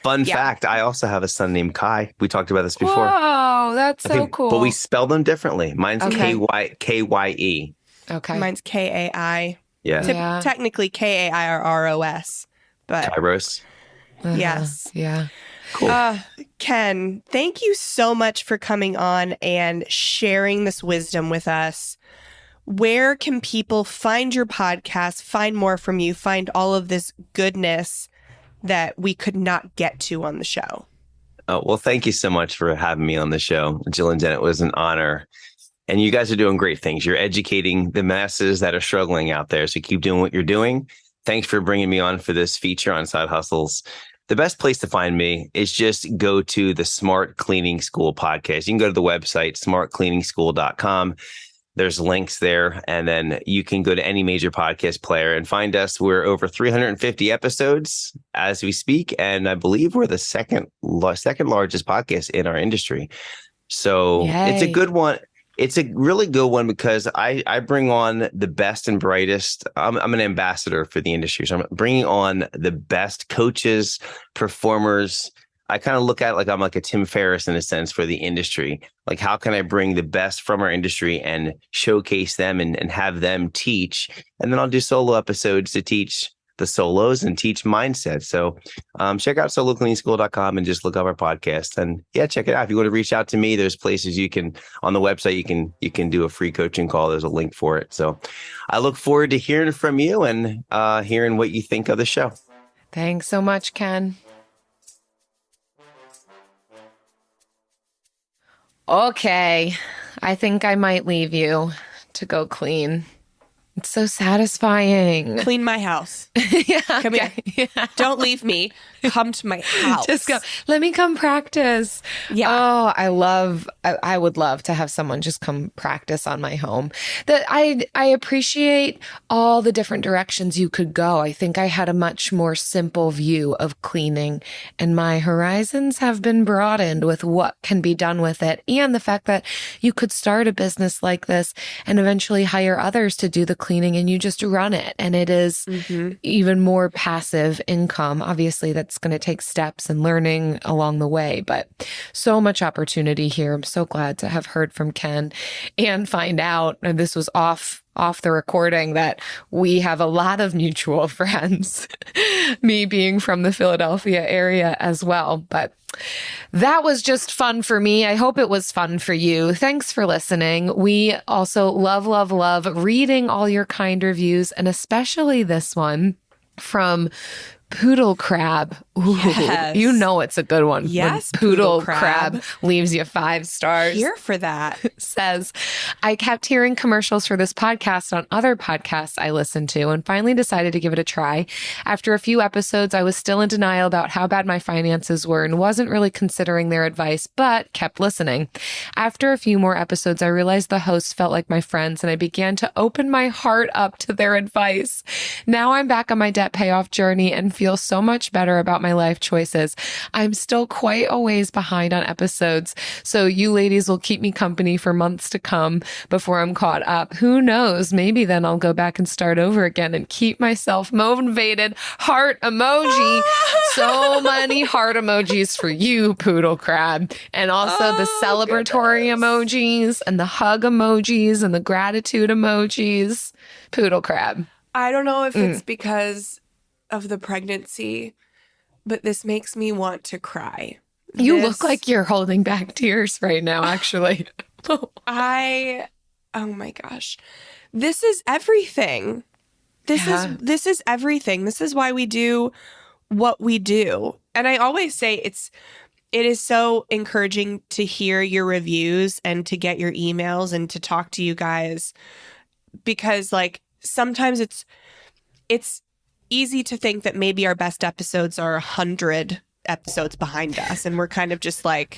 Fun Yeah. fact: I also have a son named Kai. We talked about this before. Whoa, that's I so think- cool. But we spell them differently. Mine's Okay. Kye. Okay. Mine's Kai. Yeah. Technically Kairos, but Kairos. yes. Yeah. Cool. Ken, thank you so much for coming on and sharing this wisdom with us. Where can people find your podcast, find more from you, find all of this goodness that we could not get to on the show? Oh, well, thank you so much for having me on the show, Jill and Jen. It was an honor. And you guys are doing great things. You're educating the masses that are struggling out there. So keep doing what you're doing. Thanks for bringing me on for this feature on Side Hustles. The best place to find me is just go to the Smart Cleaning School podcast. You can go to the website, smartcleaningschool.com. There's links there. And then you can go to any major podcast player and find us. We're over 350 episodes as we speak. And I believe we're the second largest podcast in our industry. So It's a good one. It's a really good one because I bring on the best and brightest. I'm an ambassador for the industry. So I'm bringing on the best coaches, performers. I kind of look at it like I'm like a Tim Ferriss in a sense for the industry. Like, how can I bring the best from our industry and showcase them and have them teach? And then I'll do solo episodes to teach the solos and teach mindset. So check out solocleaningschool.com and just look up our podcast. And yeah, check it out. If you want to reach out to me, there's places you can, on the website, you can do a free coaching call. There's a link for it. So I look forward to hearing from you and hearing what you think of the show. Thanks so much, Ken. Okay, I think I might leave you to go clean. It's so satisfying. Clean my house. Yeah, Come here. Yeah. Don't leave me. Come to my house. Just go. Let me come practice. Yeah. Oh, I would love to have someone just come practice on my home. That I appreciate all the different directions you could go. I think I had a much more simple view of cleaning, and my horizons have been broadened with what can be done with it, and the fact that you could start a business like this and eventually hire others to do the cleaning and you just run it. And it is even more passive income. Obviously, that's going to take steps and learning along the way, but so much opportunity here. I'm so glad to have heard from Ken and find out, and this was off the recording, that we have a lot of mutual friends, me being from the Philadelphia area as well. But that was just fun for me. I hope it was fun for you. Thanks for listening. We also love reading all your kind reviews, and especially this one from Poodle Crab. Ooh, Yes. You know it's a good one. when Yes, Poodle Poodle Crab Crab leaves you 5 stars. Here for that. Says, I kept hearing commercials for this podcast on other podcasts I listened to and finally decided to give it a try. After a few episodes, I was still in denial about how bad my finances were and wasn't really considering their advice, but kept listening. After a few more episodes, I realized the hosts felt like my friends and I began to open my heart up to their advice. Now I'm back on my debt payoff journey and feel so much better about my life choices. I'm still quite a ways behind on episodes, so you ladies will keep me company for months to come before I'm caught up. Who knows? Maybe then I'll go back and start over again and keep myself motivated. Heart emoji. So many heart emojis for you, Poodle Crab. And also the celebratory emojis and the hug emojis and the gratitude emojis. Poodle Crab. I don't know if it's because of the pregnancy, but this makes me want to cry. You look like you're holding back tears right now, actually. Oh my gosh. This is everything. This is everything. This is why we do what we do. And I always say it is so encouraging to hear your reviews and to get your emails and to talk to you guys, because like sometimes it's easy to think that maybe our best episodes are 100 episodes behind us and we're kind of just like,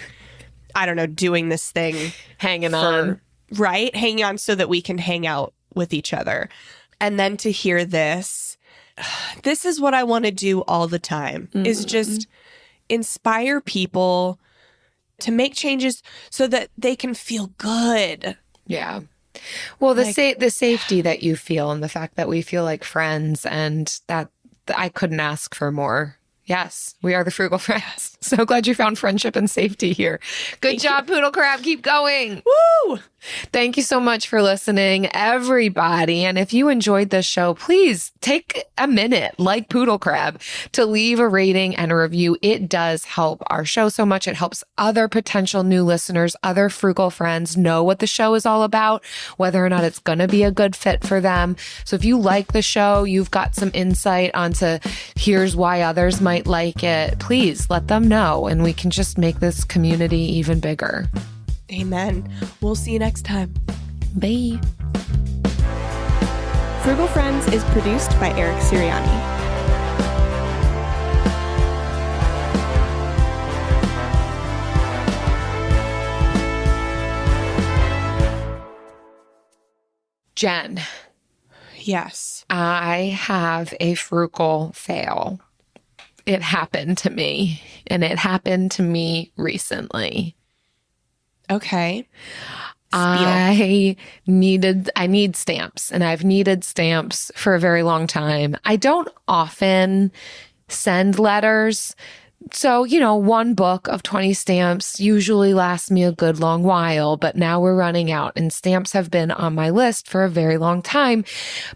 I don't know, doing this thing, hanging on so that we can hang out with each other. And then to hear this is what I want to do all the time, is just inspire people to make changes so that they can feel good. Yeah. Well, the safety that you feel and the fact that we feel like friends, and that I couldn't ask for more. Yes, we are the Frugal Friends. So glad you found friendship and safety here. Good job, Poodle Crab. Keep going. Woo! Thank you so much for listening, everybody. And if you enjoyed this show, please take a minute, like Poodle Crab, to leave a rating and a review. It does help our show so much. It helps other potential new listeners, other frugal friends know what the show is all about, whether or not it's going to be a good fit for them. So if you like the show, you've got some insight onto here's why others might like it, please let them know, and we can just make this community even bigger. Amen. We'll see you next time. Bye. Frugal Friends is produced by Eric Sirianni. Jen. Yes. I have a frugal fail. It happened to me, and it happened to me recently. Okay. I need stamps, and I've needed stamps for a very long time. I don't often send letters. So, one book of 20 stamps usually lasts me a good long while, but now we're running out, and stamps have been on my list for a very long time.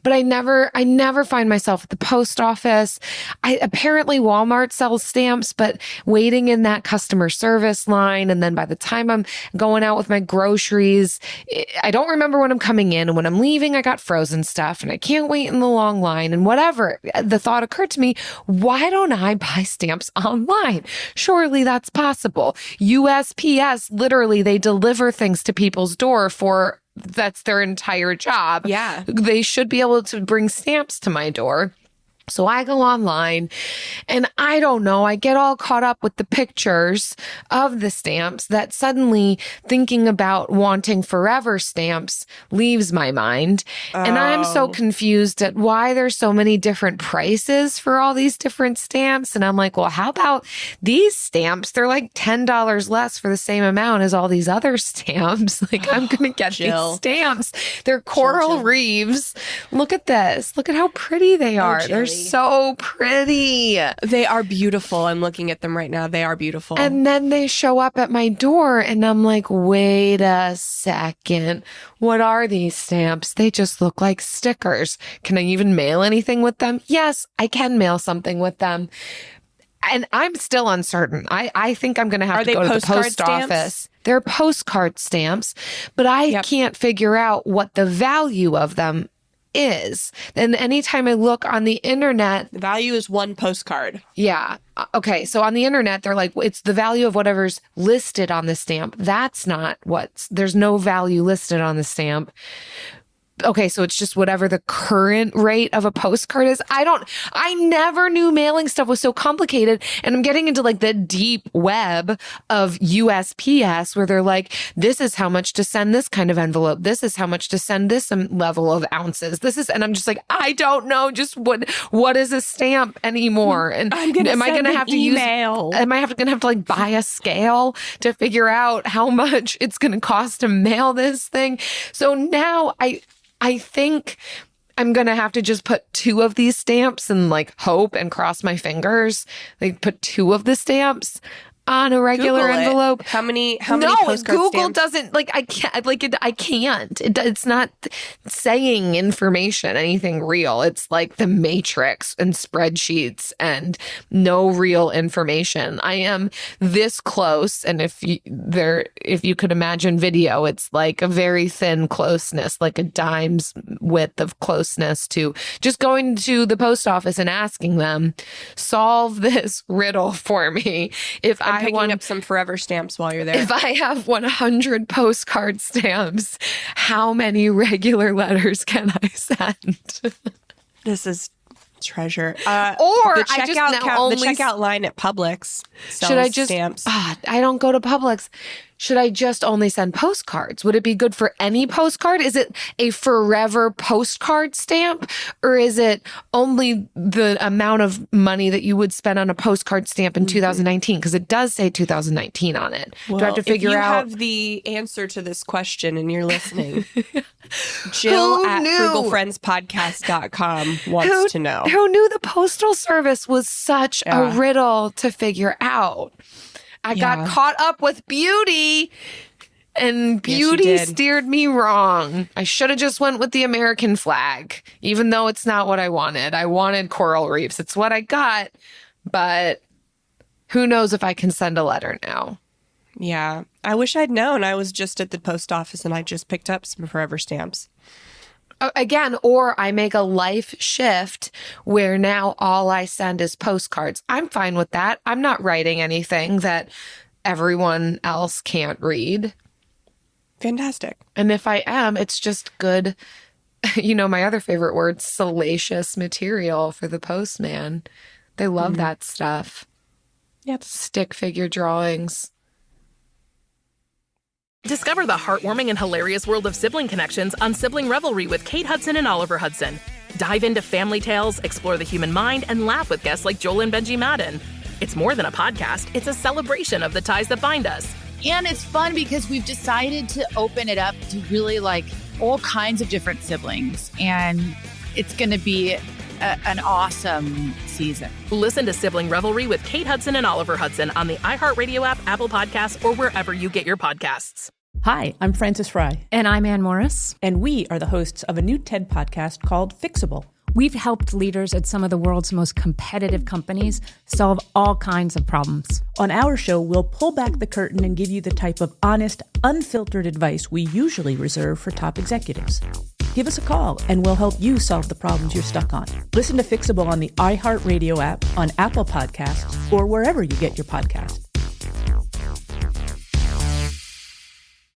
But I never find myself at the post office. Apparently Walmart sells stamps, but waiting in that customer service line. And then by the time I'm going out with my groceries, I don't remember when I'm coming in, and when I'm leaving, I got frozen stuff and I can't wait in the long line and whatever. The thought occurred to me, why don't I buy stamps online? Surely that's possible. USPS, literally, they deliver things to people's door that's their entire job. Yeah. They should be able to bring stamps to my door. So I go online, and I don't know, I get all caught up with the pictures of the stamps that suddenly thinking about wanting forever stamps leaves my mind. And I'm so confused at why there's so many different prices for all these different stamps. And I'm like, well, how about these stamps? They're like $10 less for the same amount as all these other stamps. Like, I'm going to get these stamps. They're coral reefs. Look at this. Look at how pretty they are. They're so pretty. They are beautiful. I'm looking at them right now. They are beautiful. And then they show up at my door, and I'm like, wait a second. What are these stamps? They just look like stickers. Can I even mail anything with them? Yes, I can mail something with them. And I'm still uncertain. I think I'm going to have to go to the post office. They're postcard stamps, but I can't figure out what the value of them is. And anytime I look on the internet, the value is one postcard. Yeah. Okay. So on the internet, they're like, it's the value of whatever's listed on the stamp. That's not there's no value listed on the stamp. Okay, so it's just whatever the current rate of a postcard is. I never knew mailing stuff was so complicated. And I'm getting into like the deep web of USPS where they're like, this is how much to send this kind of envelope. This is how much to send this level of ounces. And I'm just like, I don't know just what is a stamp anymore. And am I going to have to like buy a scale to figure out how much it's going to cost to mail this thing? So now I think I'm going to have to just put 2 of these stamps and like hope and cross my fingers. Like put 2 of the stamps on a regular envelope. How many postcard Google stamps? doesn't like, I can't. It's not saying information, anything real. It's like the Matrix and spreadsheets and no real information. I am this close. And if you could imagine video, it's like a very thin closeness, like a dime's width of closeness to just going to the post office and asking them, solve this riddle for me. I'm picking up some forever stamps while you're there. If I have 100 postcard stamps, how many regular letters can I send? This is treasure. Or the I just now the checkout line at Publix sells should I just stamps. I don't go to Publix. Should I just only send postcards? Would it be good for any postcard? Is it a forever postcard stamp, or is it only the amount of money that you would spend on a postcard stamp in 2019? Because it does say 2019 on it. Well, do I have to figure out? If you have the answer to this question and you're listening, Jill at frugalfriendspodcast.com wants to know. Who knew the Postal Service was such a riddle to figure out? I got caught up with beauty, and beauty steered me wrong. I should have just went with the American flag, even though it's not what I wanted. I wanted coral reefs. It's what I got, but who knows if I can send a letter now. Yeah, I wish I'd known. I was just at the post office and I just picked up some forever stamps. Again, or I make a life shift where now all I send is postcards. I'm fine with that. I'm not writing anything that everyone else can't read. Fantastic. And if I am, it's just good, my other favorite word, salacious material for the postman. They love that stuff. Yep. Stick figure drawings. Discover the heartwarming and hilarious world of sibling connections on Sibling Revelry with Kate Hudson and Oliver Hudson. Dive into family tales, explore the human mind, and laugh with guests like Joel and Benji Madden. It's more than a podcast, it's a celebration of the ties that bind us. And it's fun because we've decided to open it up to really like all kinds of different siblings. And it's going to be an awesome season. Listen to Sibling Revelry with Kate Hudson and Oliver Hudson on the iHeartRadio app, Apple Podcasts, or wherever you get your podcasts. Hi, I'm Frances Fry. And I'm Ann Morris. And we are the hosts of a new TED podcast called Fixable. We've helped leaders at some of the world's most competitive companies solve all kinds of problems. On our show, we'll pull back the curtain and give you the type of honest, unfiltered advice we usually reserve for top executives. Give us a call and we'll help you solve the problems you're stuck on. Listen to Fixable on the iHeartRadio app, on Apple Podcasts, or wherever you get your podcasts.